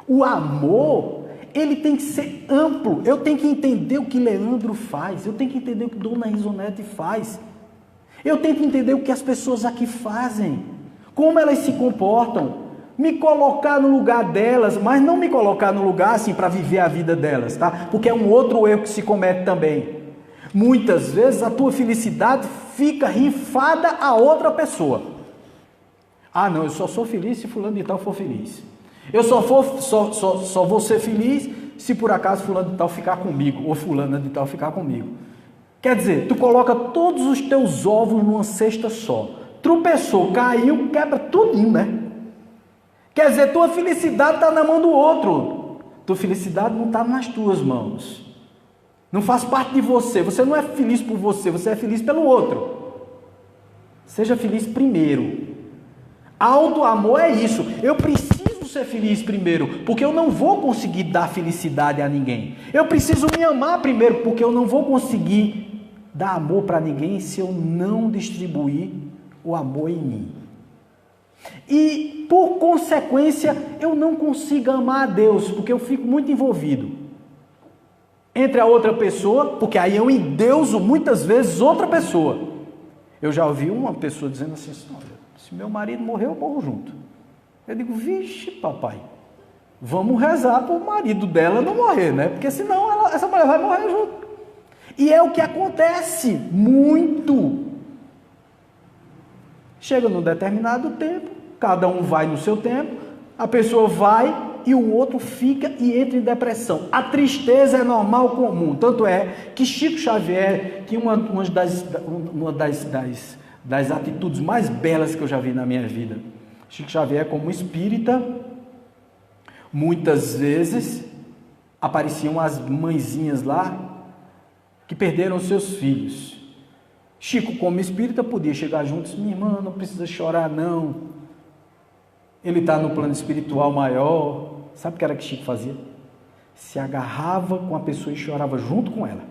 O amor, ele tem que ser amplo. Eu tenho que entender o que Leandro faz, eu tenho que entender o que Dona Risonete faz, eu tenho que entender o que as pessoas aqui fazem, como elas se comportam. Me colocar no lugar delas, mas não me colocar no lugar assim para viver a vida delas, tá? Porque é um outro erro que se comete também. Muitas vezes a tua felicidade fica rifada a outra pessoa. Ah, não, eu só sou feliz se fulano de tal for feliz. Eu só vou ser feliz se por acaso fulano de tal ficar comigo, ou fulana de tal ficar comigo. Quer dizer, tu coloca todos os teus ovos numa cesta só. Tropeçou, caiu, quebra tudinho, né? Quer dizer, tua felicidade está na mão do outro. Tua felicidade não está nas tuas mãos. Não faz parte de você. Você não é feliz por você, você é feliz pelo outro. Seja feliz primeiro. Auto-amor é isso. Eu preciso ser feliz primeiro, porque eu não vou conseguir dar felicidade a ninguém. Eu preciso me amar primeiro, porque eu não vou conseguir dar amor para ninguém se eu não distribuir o amor em mim. E, por consequência, eu não consigo amar a Deus, porque eu fico muito envolvido entre a outra pessoa, porque aí eu endeuso muitas vezes outra pessoa. Eu já ouvi uma pessoa dizendo assim, olha, se meu marido morrer, eu morro junto. Eu digo, vixe, papai, vamos rezar para o marido dela não morrer, né? Porque senão essa mulher vai morrer junto. E é o que acontece muito. Chega num determinado tempo, cada um vai no seu tempo, a pessoa vai e o outro fica e entra em depressão. A tristeza é normal, comum. Tanto é que Chico Xavier, que uma das atitudes mais belas que eu já vi na minha vida, Chico Xavier, como espírita, muitas vezes apareciam as mãezinhas lá que perderam seus filhos. Chico, como espírita, podia chegar junto e dizer, minha irmã, não precisa chorar não, ele está no plano espiritual maior. Sabe o que era que Chico fazia? Se agarrava com a pessoa e chorava junto com ela.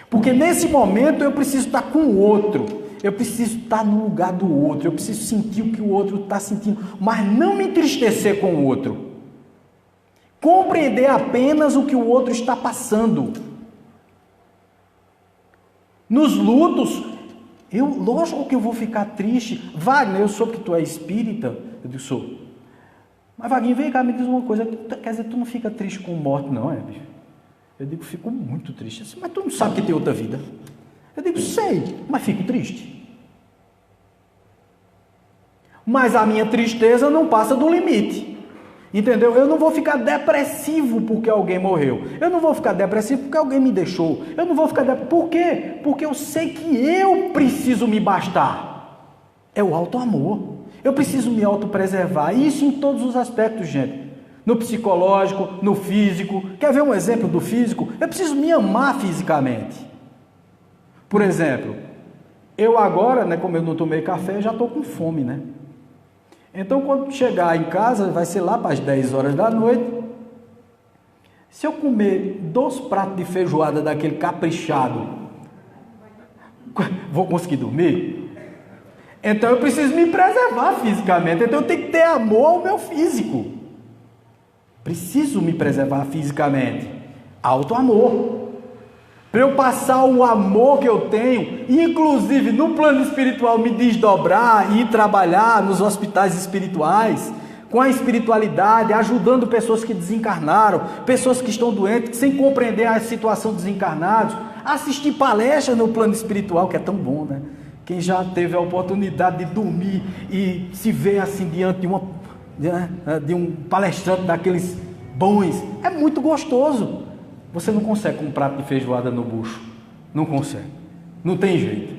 Porque nesse momento eu preciso estar com o outro, eu preciso estar no lugar do outro, eu preciso sentir o que o outro está sentindo, mas não me entristecer com o outro. Compreender apenas o que o outro está passando. Nos lutos, lógico que eu vou ficar triste. Wagner, eu soube que tu é espírita. Eu digo, sou. Mas Wagner, vem cá, me diz uma coisa. Quer dizer, tu não fica triste com morte, não, é, bicho? Eu digo, fico muito triste. Assim, mas tu não sabe que tem outra vida? Eu digo, sei, mas fico triste. Mas a minha tristeza não passa do limite. Entendeu? Eu não vou ficar depressivo porque alguém morreu. Eu não vou ficar depressivo porque alguém me deixou. Eu não vou ficar depressivo. Por quê? Porque eu sei que eu preciso me bastar. É o auto-amor. Eu preciso me autopreservar. Isso em todos os aspectos, gente. No psicológico, no físico. Quer ver um exemplo do físico? Eu preciso me amar fisicamente. Por exemplo, eu agora, né, como eu não tomei café, já estou com fome, né? Então, quando chegar em casa, vai ser lá para as 10 horas da noite. Se eu comer 2 pratos de feijoada daquele caprichado, vou conseguir dormir? Então, eu preciso me preservar fisicamente. Então, eu tenho que ter amor ao meu físico. Preciso me preservar fisicamente. Auto-amor. Para eu passar o amor que eu tenho, inclusive no plano espiritual, me desdobrar e ir trabalhar nos hospitais espirituais, com a espiritualidade, ajudando pessoas que desencarnaram, pessoas que estão doentes, sem compreender a situação dos desencarnados, assistir palestras no plano espiritual, que é tão bom, né? Quem já teve a oportunidade de dormir e se ver assim diante de um palestrante daqueles bons, é muito gostoso. Você não consegue com um prato de feijoada no bucho. Não consegue. Não tem jeito.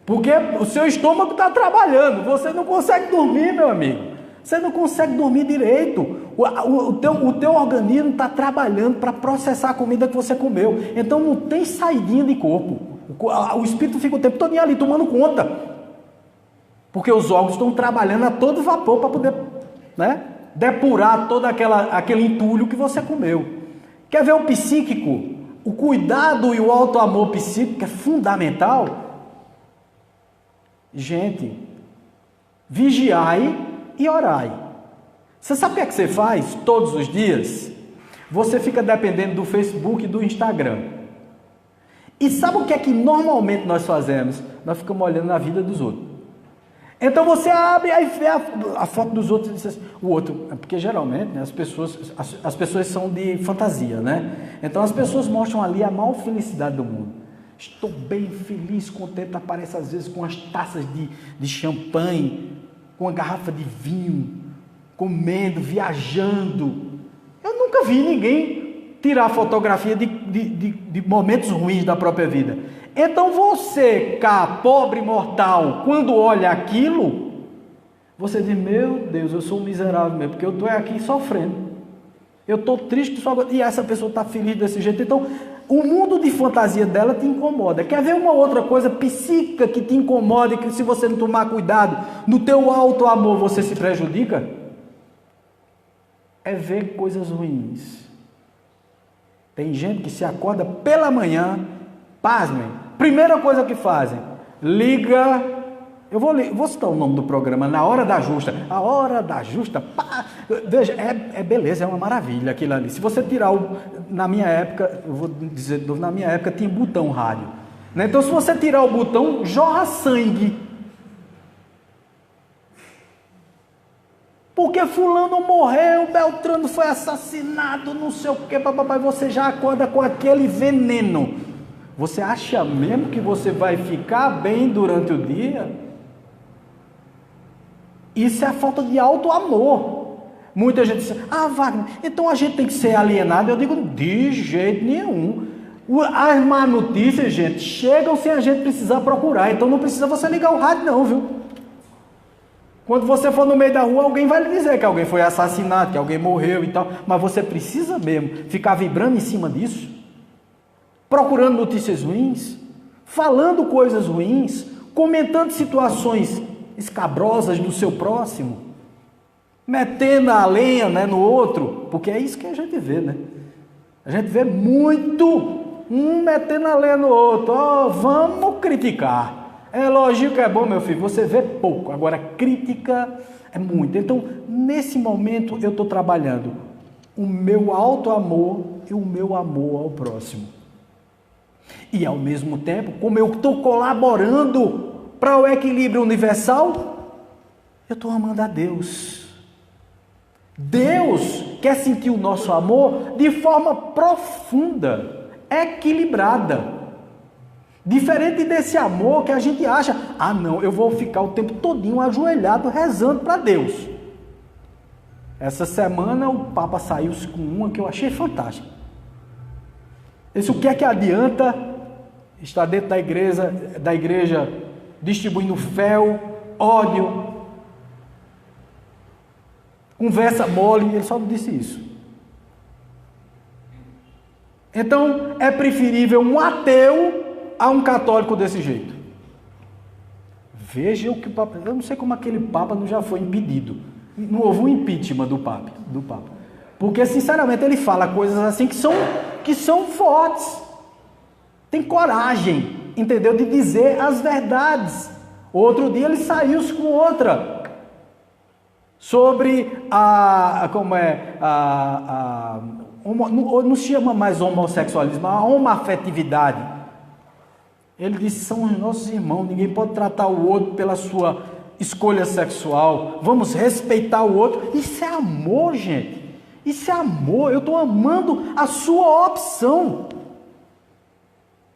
Porque o seu estômago está trabalhando. Você não consegue dormir, meu amigo. Você não consegue dormir direito. O teu organismo está trabalhando para processar a comida que você comeu. Então não tem saidinha de corpo. O espírito fica o tempo todo ali tomando conta. Porque os órgãos estão trabalhando a todo vapor para poder, né, depurar todo aquele entulho que você comeu. Quer ver o psíquico? O cuidado e o auto-amor psíquico é fundamental. Gente, vigiai e orai. Você sabe o que você faz todos os dias? Você fica dependendo do Facebook e do Instagram. E sabe o que é que normalmente nós fazemos? Nós ficamos olhando a vida dos outros. Então você abre aí vê a foto dos outros e diz assim, o outro, porque geralmente, né, as pessoas são de fantasia, né? Então as pessoas mostram ali a maior felicidade do mundo. Estou bem feliz, contente, aparece às vezes com as taças de champanhe, com a garrafa de vinho, comendo, viajando. Eu nunca vi ninguém tirar fotografia de momentos ruins da própria vida. Então você, cá, pobre mortal, quando olha aquilo, você diz, meu Deus, eu sou um miserável mesmo, porque eu estou aqui sofrendo. Eu estou triste, e essa pessoa está feliz desse jeito. Então, o mundo de fantasia dela te incomoda. Quer ver uma outra coisa psíquica que te incomoda e que se você não tomar cuidado, no teu alto amor você se prejudica? É ver coisas ruins. Tem gente que se acorda pela manhã, pasmem, primeira coisa que fazem, liga, eu vou citar o nome do programa, Na Hora da Justa, a Hora da Justa, pá, veja, é beleza, é uma maravilha aquilo ali. Se você tirar na minha época, eu vou dizer de novo, na minha época tinha botão rádio, né? Então se você tirar o botão, jorra sangue, porque fulano morreu, Beltrano foi assassinado, não sei o que, papai, você já acorda com aquele veneno. Você acha mesmo que você vai ficar bem durante o dia? Isso é a falta de alto amor. Muita gente diz, Wagner, então a gente tem que ser alienado. Eu digo, de jeito nenhum. As más notícias, gente, chegam sem a gente precisar procurar. Então não precisa você ligar o rádio não, viu? Quando você for no meio da rua, alguém vai lhe dizer que alguém foi assassinado, que alguém morreu e tal. Mas você precisa mesmo ficar vibrando em cima disso? Procurando notícias ruins, falando coisas ruins, comentando situações escabrosas do seu próximo, metendo a lenha, né, no outro, porque é isso que a gente vê, né? A gente vê muito um metendo a lenha no outro. Vamos criticar. Elogio que é bom, meu filho, você vê pouco. Agora, crítica é muito. Então, nesse momento, eu estou trabalhando o meu alto amor e o meu amor ao próximo. E ao mesmo tempo, como eu estou colaborando para o equilíbrio universal, eu estou amando a Deus. Deus quer sentir o nosso amor de forma profunda, equilibrada. Diferente desse amor que a gente acha, não, eu vou ficar o tempo todinho ajoelhado rezando para Deus. Essa semana o Papa saiu com uma que eu achei fantástica. Isso, o que é que adianta estar dentro da igreja distribuindo fel, ódio, conversa mole? Ele só não disse isso. Então, é preferível um ateu a um católico desse jeito. Veja o que o Papa... Eu não sei como aquele Papa não já foi impedido. Não houve um impeachment do Papa. Porque, sinceramente, ele fala coisas assim que são fortes. Tem coragem, entendeu? De dizer as verdades. Outro dia ele saiu com outra. Sobre não se chama mais homossexualismo, a homoafetividade. Ele disse, são os nossos irmãos, ninguém pode tratar o outro pela sua escolha sexual. Vamos respeitar o outro. Isso é amor, gente. Isso é amor, eu estou amando a sua opção.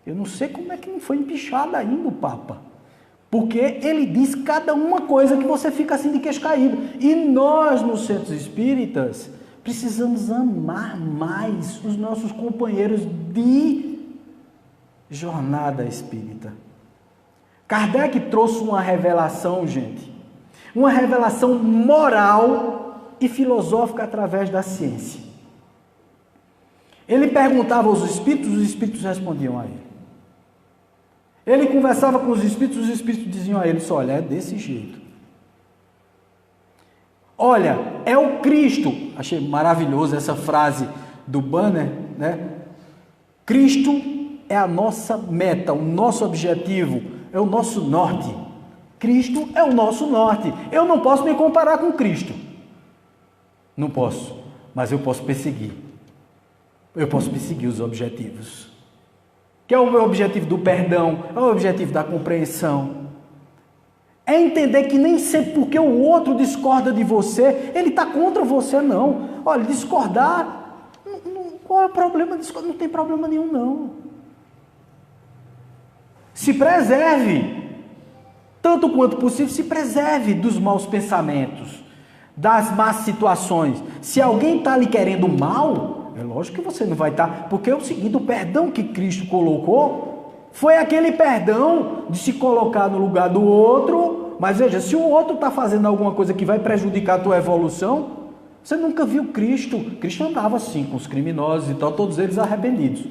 Eu não sei como é que não foi empichado ainda o Papa. Porque ele diz cada uma coisa que você fica assim de queixo caído. E nós, nos centros espíritas, precisamos amar mais os nossos companheiros de jornada espírita. Kardec trouxe uma revelação, gente. Uma revelação moral e filosófica através da ciência. Ele perguntava aos espíritos, os espíritos respondiam a ele. Ele conversava com os espíritos diziam a ele, olha, é desse jeito. Olha, é o Cristo. Achei maravilhoso essa frase do banner, né? Cristo é a nossa meta, o nosso objetivo, é o nosso norte. Cristo é o nosso norte. Eu não posso me comparar com Cristo. Não posso, mas eu posso perseguir. Eu posso perseguir os objetivos. Que é o meu objetivo do perdão, é o objetivo da compreensão. É entender que nem sempre porque o outro discorda de você, ele está contra você, não. Olha, discordar, qual é o problema? Não tem problema nenhum, não. Se preserve, tanto quanto possível, se preserve dos maus pensamentos, das más situações. Se alguém está lhe querendo mal, é lógico que você não vai estar, porque é o seguinte, o perdão que Cristo colocou foi aquele perdão de se colocar no lugar do outro, mas veja, se o outro está fazendo alguma coisa que vai prejudicar a tua evolução, você nunca viu Cristo. Cristo andava assim, com os criminosos e tal, todos eles arrependidos.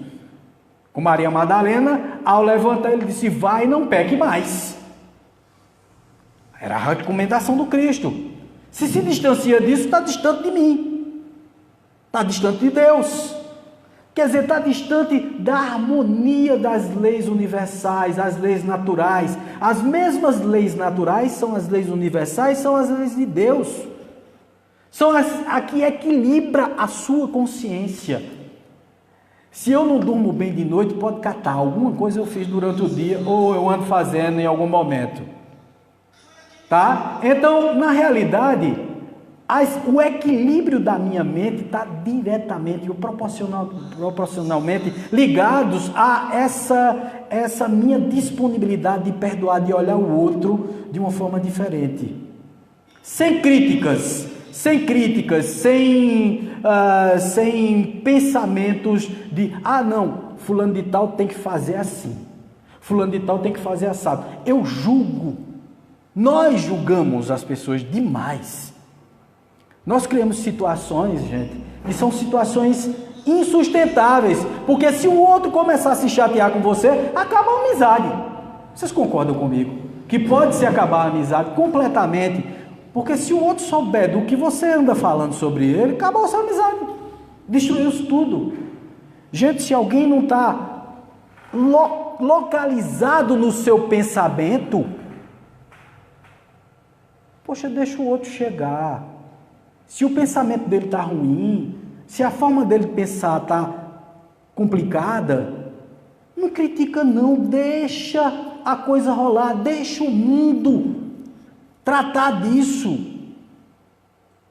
Com Maria Madalena, ao levantar, ele disse, vai e não peque mais. Era a recomendação do Cristo. Se distancia disso, está distante de mim. Está distante de Deus. Quer dizer, está distante da harmonia das leis universais, as leis naturais. As mesmas leis naturais são as leis universais, são as leis de Deus. São a que equilibra a sua consciência. Se eu não durmo bem de noite, pode catar. Alguma coisa eu fiz durante o dia, ou eu ando fazendo em algum momento. Tá? Então, na realidade, o equilíbrio da minha mente está diretamente, proporcionalmente ligados a essa minha disponibilidade de perdoar, de olhar o outro de uma forma diferente. Sem críticas, sem pensamentos de, não, fulano de tal tem que fazer assim, fulano de tal tem que fazer assado. Eu julgo, nós julgamos as pessoas demais. Nós criamos situações, gente, que são situações insustentáveis, porque se o outro começar a se chatear com você, acaba a amizade. Vocês concordam comigo? Que pode se acabar a amizade completamente, porque se o outro souber do que você anda falando sobre ele, acabou a sua amizade, destruiu-se tudo. Gente, se alguém não está localizado no seu pensamento, poxa, deixa o outro chegar. Se o pensamento dele está ruim, se a forma dele pensar está complicada, não critica não, deixa a coisa rolar, deixa o mundo tratar disso.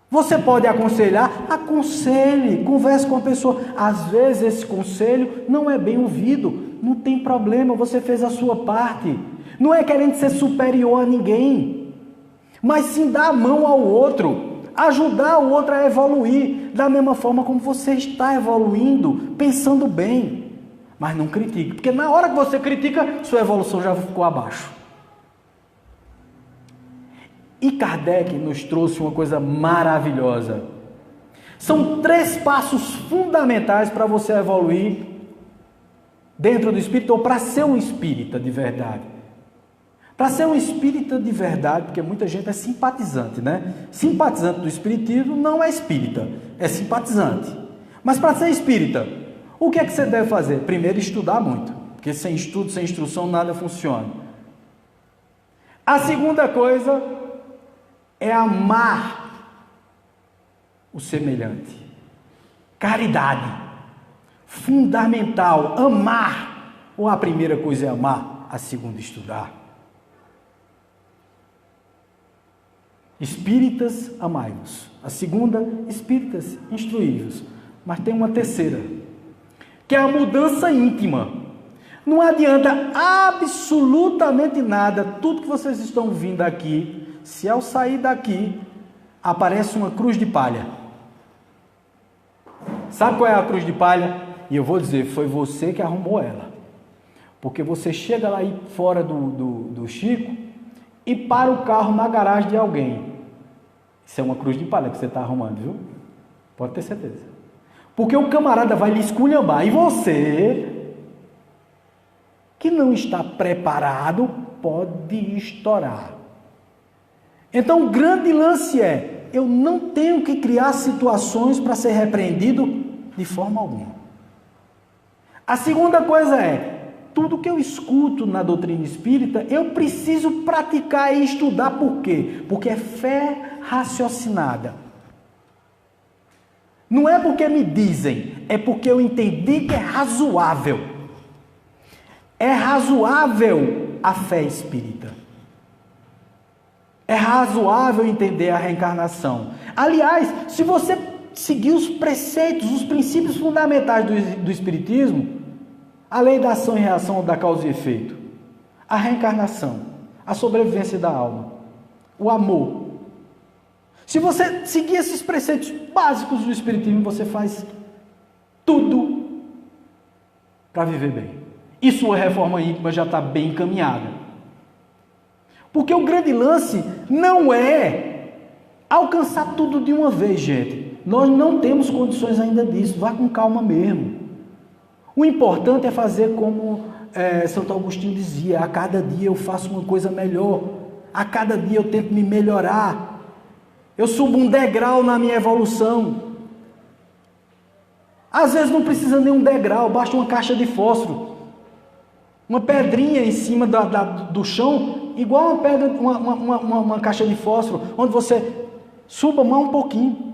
Você pode aconselhar? Aconselhe, converse com a pessoa. Às vezes esse conselho não é bem ouvido, não tem problema, você fez a sua parte. Não é querendo ser superior a ninguém, mas sim dar a mão ao outro, ajudar o outro a evoluir da mesma forma como você está evoluindo, pensando bem. Mas não critique, porque na hora que você critica, sua evolução já ficou abaixo. E Kardec nos trouxe uma coisa maravilhosa. São 3 passos fundamentais para você evoluir dentro do espírito, ou para ser um espírita de verdade. Para ser um espírita de verdade, porque muita gente é simpatizante, né? Simpatizante do espiritismo não é espírita, é simpatizante. Mas para ser espírita, o que é que você deve fazer? Primeiro, estudar muito, porque sem estudo, sem instrução, nada funciona. A segunda coisa é amar o semelhante. Caridade, fundamental, amar. Ou a primeira coisa é amar, a segunda estudar. Espíritas, amai-vos. A segunda, espíritas, instruí-vos. Mas tem uma terceira, que é a mudança íntima. Não adianta absolutamente nada, tudo que vocês estão vindo aqui, se ao sair daqui, aparece uma cruz de palha. Sabe qual é a cruz de palha? E eu vou dizer, foi você que arrumou ela. Porque você chega lá aí fora do Chico e para o carro na garagem de alguém. Isso é uma cruz de palha que você está arrumando, viu? Pode ter certeza. Porque o camarada vai lhe esculhambar. E você, que não está preparado, pode estourar. Então o grande lance é, eu não tenho que criar situações para ser repreendido de forma alguma. A segunda coisa é, tudo que eu escuto na doutrina espírita, eu preciso praticar e estudar. Por quê? Porque é fé raciocinada. Não é porque me dizem, é porque eu entendi que é razoável. É razoável a fé espírita. É razoável entender a reencarnação. Aliás, se você seguir os preceitos, os princípios fundamentais do Espiritismo, a lei da ação e reação, da causa e efeito, a reencarnação, a sobrevivência da alma, o amor. Se você seguir esses preceitos básicos do Espiritismo, você faz tudo para viver bem. E sua reforma íntima já está bem encaminhada. Porque o grande lance não é alcançar tudo de uma vez, gente. Nós não temos condições ainda disso. Vá com calma mesmo. O importante é fazer como Santo Agostinho dizia: a cada dia eu faço uma coisa melhor. A cada dia eu tento me melhorar. Eu subo um degrau na minha evolução. Às vezes não precisa nem um degrau, basta uma caixa de fósforo. Uma pedrinha em cima do chão, igual uma pedra, uma caixa de fósforo, onde você suba mais um pouquinho.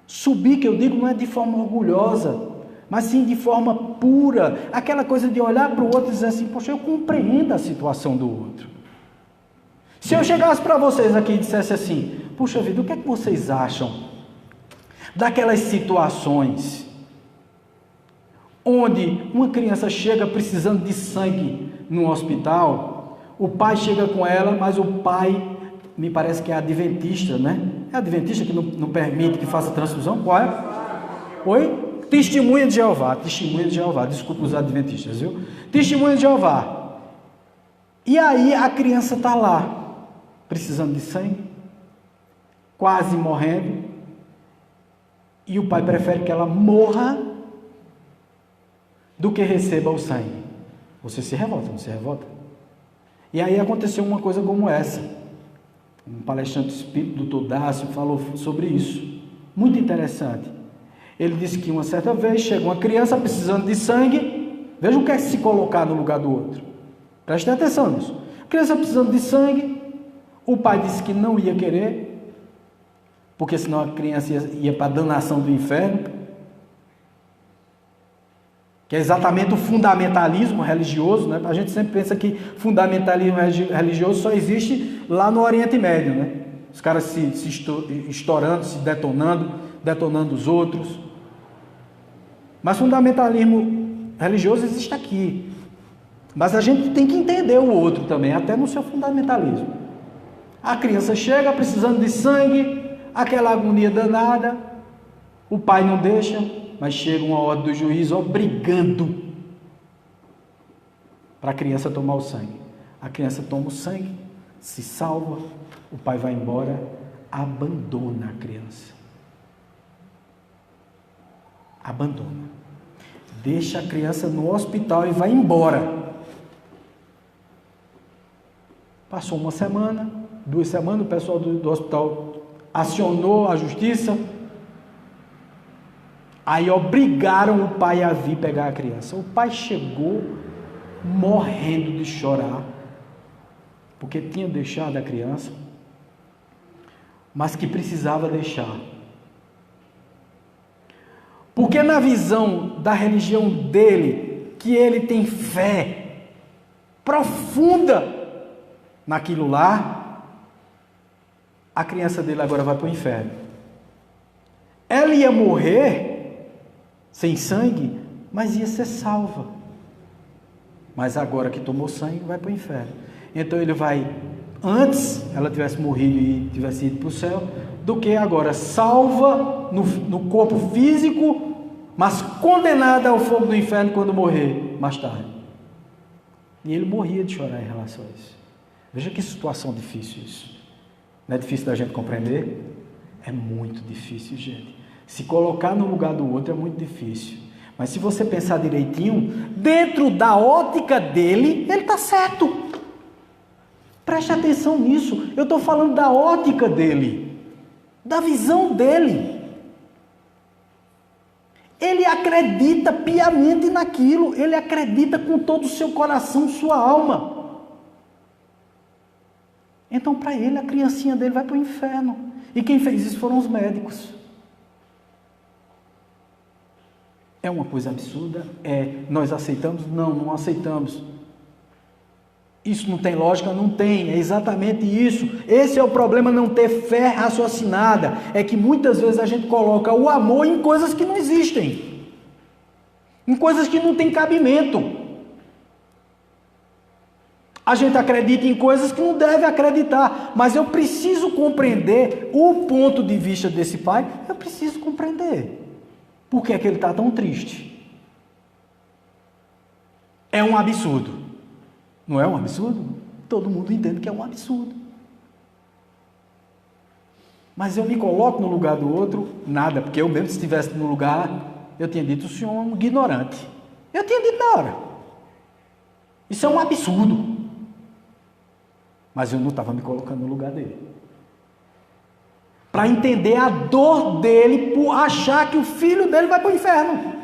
Subir, que eu digo, não é de forma orgulhosa, mas sim de forma pura. Aquela coisa de olhar para o outro e dizer assim: poxa, eu compreendo a situação do outro. Se eu chegasse para vocês aqui e dissesse assim: puxa vida, o que é que vocês acham daquelas situações onde uma criança chega precisando de sangue no hospital, o pai chega com ela, mas o pai, me parece que é adventista, né? É adventista que não permite que faça transfusão? Qual é? Oi? Testemunha de Jeová, desculpa os adventistas, viu? Testemunha de Jeová. E aí a criança está lá, precisando de sangue, quase morrendo, e o pai prefere que ela morra do que receba o sangue. Você se revolta, não se revolta? E aí aconteceu uma coisa como essa. Um palestrante espírita, Dr. Dácio, falou sobre isso. Muito interessante. Ele disse que uma certa vez chegou uma criança precisando de sangue. Veja o que é se colocar no lugar do outro. Prestem atenção nisso. Criança precisando de sangue. O pai disse que não ia querer, porque senão a criança ia para a danação do inferno. Que é exatamente o fundamentalismo religioso, né? A gente sempre pensa que fundamentalismo religioso só existe lá no Oriente Médio, né? Os caras se estourando, se detonando os outros. Mas fundamentalismo religioso existe aqui. Mas a gente tem que entender o outro também, até no seu fundamentalismo. A criança chega precisando de sangue, aquela agonia danada, o pai não deixa, mas chega uma ordem do juiz obrigando para a criança tomar o sangue. A criança toma o sangue, se salva, o pai vai embora, abandona a criança. Abandona. Deixa a criança no hospital e vai embora. Passou uma semana, 2 semanas, o pessoal do hospital acionou a justiça. Aí obrigaram o pai a vir pegar a criança. O pai chegou morrendo de chorar, porque tinha deixado a criança, mas que precisava deixar. Porque na visão da religião dele, que ele tem fé profunda naquilo lá, a criança dele agora vai para o inferno. Ela ia morrer sem sangue, mas ia ser salva. Mas agora que tomou sangue, vai para o inferno. Então ele vai, antes ela tivesse morrido e tivesse ido para o céu, do que agora salva no corpo físico, mas condenada ao fogo do inferno quando morrer mais tarde. E ele morria de chorar em relação a isso. Veja que situação difícil isso. Não é difícil da gente compreender? É muito difícil, gente. Se colocar no lugar do outro é muito difícil. Mas se você pensar direitinho, dentro da ótica dele, ele está certo. Preste atenção nisso. Eu estou falando da ótica dele, da visão dele. Ele acredita piamente naquilo. Ele acredita com todo o seu coração, sua alma. Então, para ele, a criancinha dele vai para o inferno. E quem fez isso foram os médicos. É uma coisa absurda? É. Nós aceitamos? Não, não aceitamos. Isso não tem lógica? Não tem, é exatamente isso. Esse é o problema, não ter fé raciocinada. É que muitas vezes a gente coloca o amor em coisas que não existem, em coisas que não têm cabimento. A gente acredita em coisas que não deve acreditar, mas eu preciso compreender o ponto de vista desse pai, eu preciso compreender. Por que é que ele está tão triste? É um absurdo. Não é um absurdo? Todo mundo entende que é um absurdo. Mas eu me coloco no lugar do outro, nada, porque eu mesmo se estivesse no lugar, eu tinha dito, o senhor é um ignorante. Eu tinha dito na hora. Isso é um absurdo. Mas eu não estava me colocando no lugar dele. Para entender a dor dele por achar que o filho dele vai para o inferno.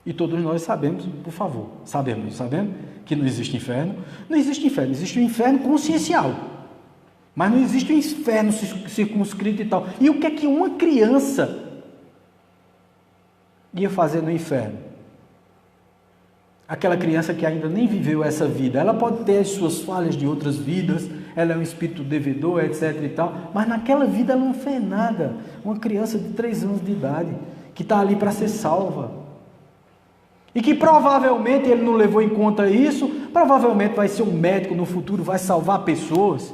E todos nós sabemos, por favor, sabemos que não existe inferno. Não existe inferno, existe o inferno consciencial. Mas não existe o inferno circunscrito e tal. E o que é que uma criança ia fazer no inferno? Aquela criança que ainda nem viveu essa vida, ela pode ter as suas falhas de outras vidas, ela é um espírito devedor, etc e tal, mas naquela vida ela não fez nada. Uma criança de 3 anos de idade, que está ali para ser salva. E que provavelmente ele não levou em conta isso, provavelmente vai ser um médico no futuro, vai salvar pessoas,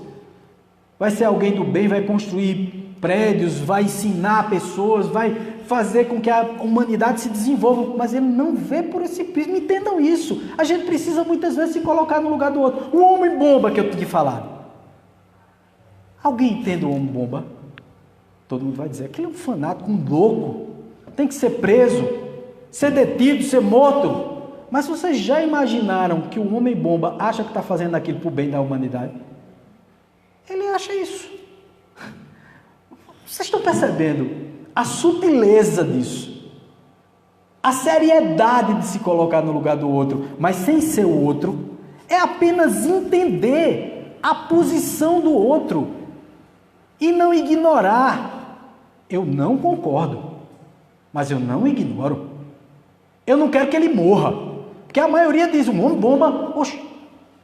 vai ser alguém do bem, vai construir prédios, vai ensinar pessoas, vai fazer com que a humanidade se desenvolva, mas ele não vê por esse prisma. Entendam isso. A gente precisa muitas vezes se colocar no lugar do outro. O homem-bomba que eu tinha falado. Alguém entende o homem-bomba? Todo mundo vai dizer, aquele é um fanático, um louco, tem que ser preso, ser detido, ser morto. Mas vocês já imaginaram que o homem-bomba acha que está fazendo aquilo para o bem da humanidade? Ele acha isso. Vocês estão percebendo a sutileza disso? A seriedade de se colocar no lugar do outro, mas sem ser o outro, é apenas entender a posição do outro e não ignorar. Eu não concordo, mas eu não ignoro. Eu não quero que ele morra, porque a maioria diz, um homem-bomba, oxe,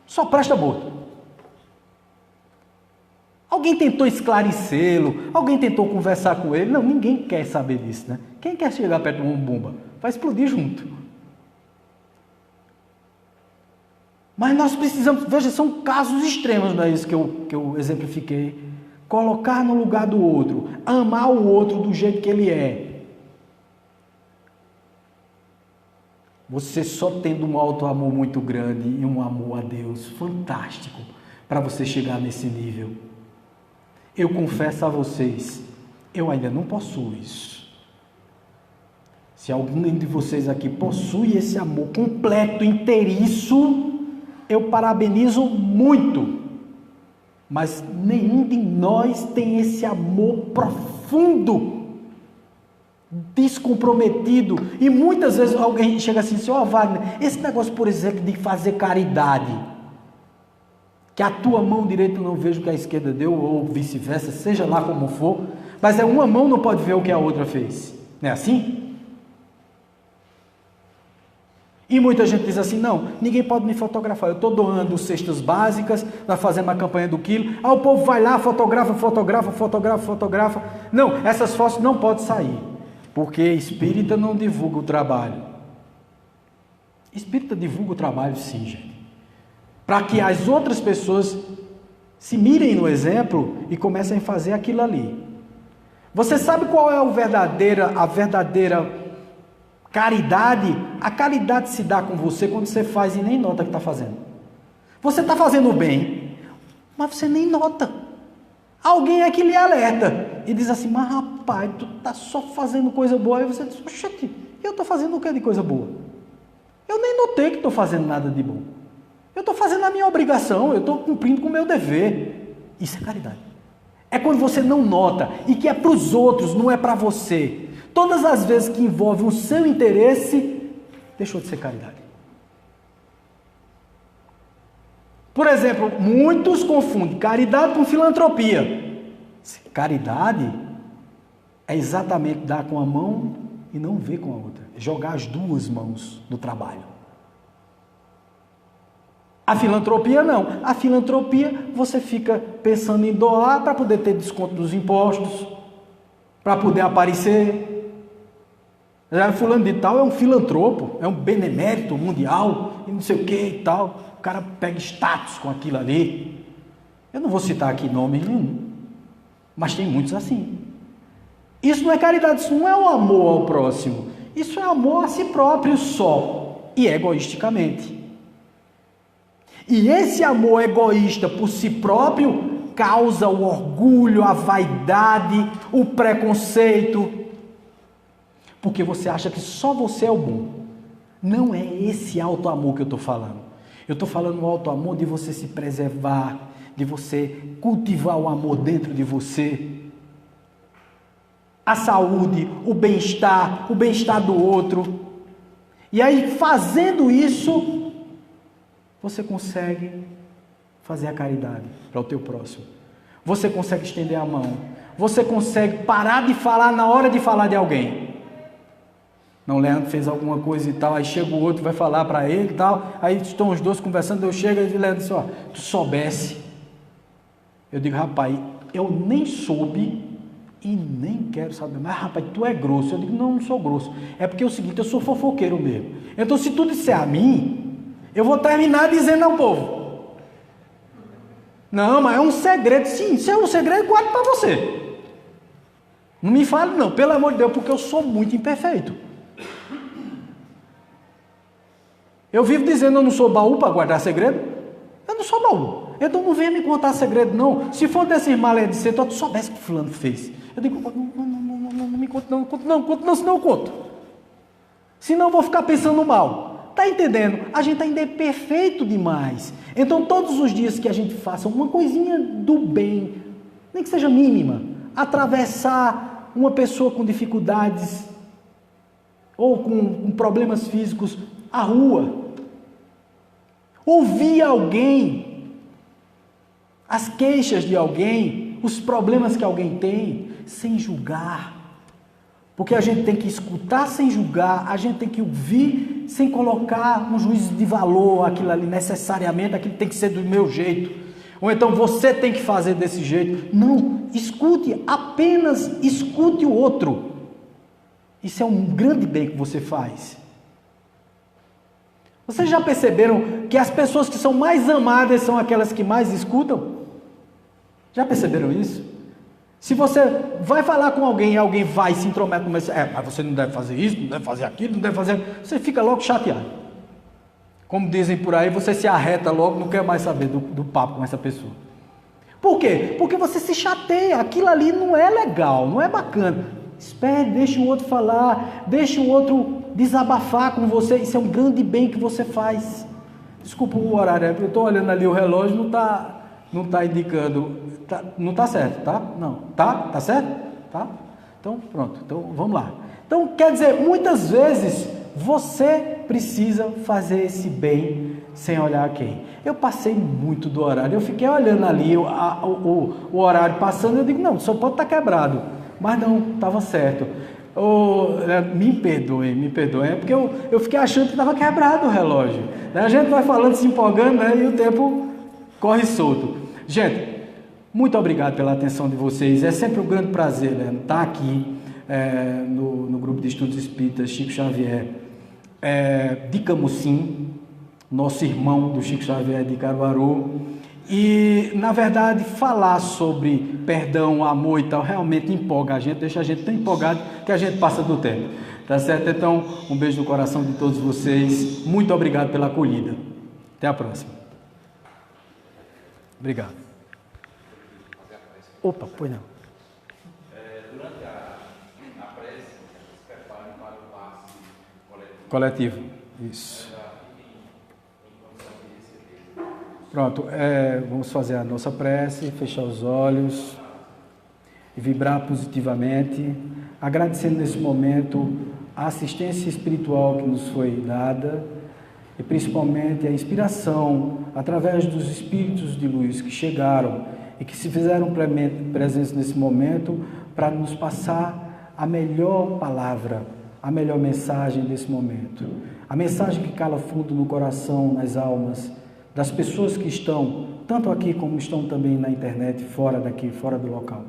só presta morto. Alguém tentou esclarecê-lo, alguém tentou conversar com ele, não, ninguém quer saber disso, né? Quem quer chegar perto de um homem-bomba? Vai explodir junto. Mas nós precisamos, veja, são casos extremos, não é isso que eu exemplifiquei. Colocar no lugar do outro, amar o outro do jeito que ele é. Você só tendo um auto-amor muito grande e um amor a Deus fantástico para você chegar nesse nível. Eu confesso a vocês, eu ainda não possuo isso. Se algum de vocês aqui possui esse amor completo, inteiriço, eu parabenizo muito. Mas nenhum de nós tem esse amor profundo, descomprometido. E muitas vezes alguém chega assim, ó Wagner, esse negócio, por exemplo, de fazer caridade, que a tua mão direita não veja o que a esquerda deu, ou vice-versa, seja lá como for, mas uma mão não pode ver o que a outra fez, não é assim? E muita gente diz assim, não, ninguém pode me fotografar, eu estou doando cestas básicas, nós fazemos a campanha do quilo, o povo vai lá, fotografa, não, essas fotos não podem sair, porque espírita não divulga o trabalho. Espírita divulga o trabalho sim, gente, para que as outras pessoas se mirem no exemplo e comecem a fazer aquilo ali. Você sabe qual é a verdadeira caridade? A caridade se dá com você quando você faz e nem nota que está fazendo. Você está fazendo o bem, mas você nem nota. Alguém é que lhe alerta e diz assim, mas rapaz, tu está só fazendo coisa boa. Aí você diz, oxente, eu estou fazendo o que de coisa boa? Eu nem notei que estou fazendo nada de bom. Eu estou fazendo a minha obrigação, eu estou cumprindo com o meu dever. Isso é caridade. É quando você não nota e que é para os outros, não é para você. Todas as vezes que envolve o seu interesse, deixou de ser caridade. Por exemplo, muitos confundem caridade com filantropia. Caridade é exatamente dar com a mão e não ver com a outra. É jogar as duas mãos no trabalho. A filantropia não. A filantropia você fica pensando em doar para poder ter desconto dos impostos, para poder aparecer. Já fulano de tal é um filantropo, é um benemérito mundial, e não sei o que e tal. O cara pega status com aquilo ali. Eu não vou citar aqui nome nenhum, mas tem muitos assim. Isso não é caridade, isso não é o amor ao próximo. Isso é amor a si próprio só, e egoisticamente. E esse amor egoísta por si próprio causa o orgulho, a vaidade, o preconceito, porque você acha que só você é o bom. Não é esse auto-amor que eu estou falando. Eu estou falando do auto-amor de você se preservar, de você cultivar o amor dentro de você. A saúde, o bem-estar do outro. E aí, fazendo isso, você consegue fazer a caridade para o teu próximo. Você consegue estender a mão. Você consegue parar de falar na hora de falar de alguém. Não, Leandro fez alguma coisa e tal, aí chega o outro, vai falar para ele e tal, aí estão os dois conversando, eu chego e Leandro diz, ó, tu soubesse. Eu digo, rapaz, eu nem soube e nem quero saber, mas rapaz, tu é grosso. Eu digo, não sou grosso, é porque é o seguinte, eu sou fofoqueiro mesmo. Então se tu disser a mim, eu vou terminar dizendo ao povo. Não, mas é um segredo. Sim, se é um segredo, guarda para você. Não me fale não, pelo amor de Deus, porque eu sou muito imperfeito. Eu vivo dizendo, eu não sou baú para guardar segredo. Eu não sou baú. Então não venha me contar segredo não. Se for desses maledicentes, tu soubesse o que fulano fez. Eu digo, não me conta não, senão eu conto. Senão eu vou ficar pensando mal. Está entendendo? A gente ainda é perfeito demais. Então todos os dias que a gente faça uma coisinha do bem, nem que seja mínima, atravessar uma pessoa com dificuldades ou com problemas físicos, a rua, ouvir alguém, as queixas de alguém, os problemas que alguém tem, sem julgar, porque a gente tem que escutar sem julgar, a gente tem que ouvir sem colocar um juízo de valor, aquilo ali necessariamente, aquilo tem que ser do meu jeito, ou então você tem que fazer desse jeito. Não, escute, apenas escute o outro. Isso é um grande bem que você faz. Vocês já perceberam que as pessoas que são mais amadas são aquelas que mais escutam? Já perceberam isso? Se você vai falar com alguém e alguém vai se intrometer, mas você não deve fazer isso, não deve fazer aquilo, não deve fazer... Você fica logo chateado. Como dizem por aí, você se arreta logo, não quer mais saber do papo com essa pessoa. Por quê? Porque você se chateia, aquilo ali não é legal, não é bacana. Espere, deixa o outro falar, deixa o outro desabafar com você, isso é um grande bem que você faz. Desculpa o horário, eu estou olhando ali o relógio, não está indicando, não está certo, tá? Não, tá certo? Tá? Então pronto, então vamos lá. Então quer dizer, muitas vezes você precisa fazer esse bem sem olhar a quem. Eu passei muito do horário, eu fiquei olhando ali o horário passando, eu digo, não, só pode estar quebrado, mas não, estava certo. Me perdoe, é porque eu fiquei achando que estava quebrado o relógio. A gente vai falando, se empolgando, né, e o tempo corre solto. Gente, muito obrigado pela atenção de vocês. É sempre um grande prazer, né, estar aqui no grupo de estudos espíritas Chico Xavier de Camusim, nosso irmão do Chico Xavier de Caruaru. E, na verdade, falar sobre perdão, amor e tal, realmente empolga a gente, deixa a gente tão empolgado que a gente passa do tempo. Tá certo? Então, um beijo no coração de todos vocês. Muito obrigado pela acolhida. Até a próxima. Obrigado. Opa, pois não. Durante a prece, se preparem para o passe Coletivo. Isso. Pronto, vamos fazer a nossa prece, fechar os olhos e vibrar positivamente, agradecendo nesse momento a assistência espiritual que nos foi dada e principalmente a inspiração através dos espíritos de luz que chegaram e que se fizeram presentes nesse momento para nos passar a melhor palavra, a melhor mensagem desse momento, a mensagem que cala fundo no coração, nas almas das pessoas que estão, tanto aqui como estão também na internet, fora daqui, fora do local.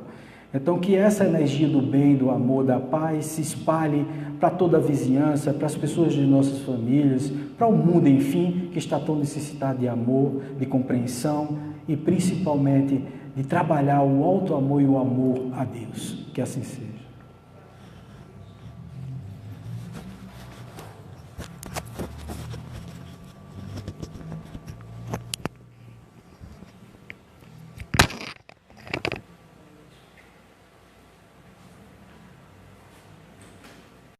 Então, que essa energia do bem, do amor, da paz se espalhe para toda a vizinhança, para as pessoas de nossas famílias, para o mundo, enfim, que está tão necessitado de amor, de compreensão e principalmente de trabalhar o alto amor e o amor a Deus. Que assim seja.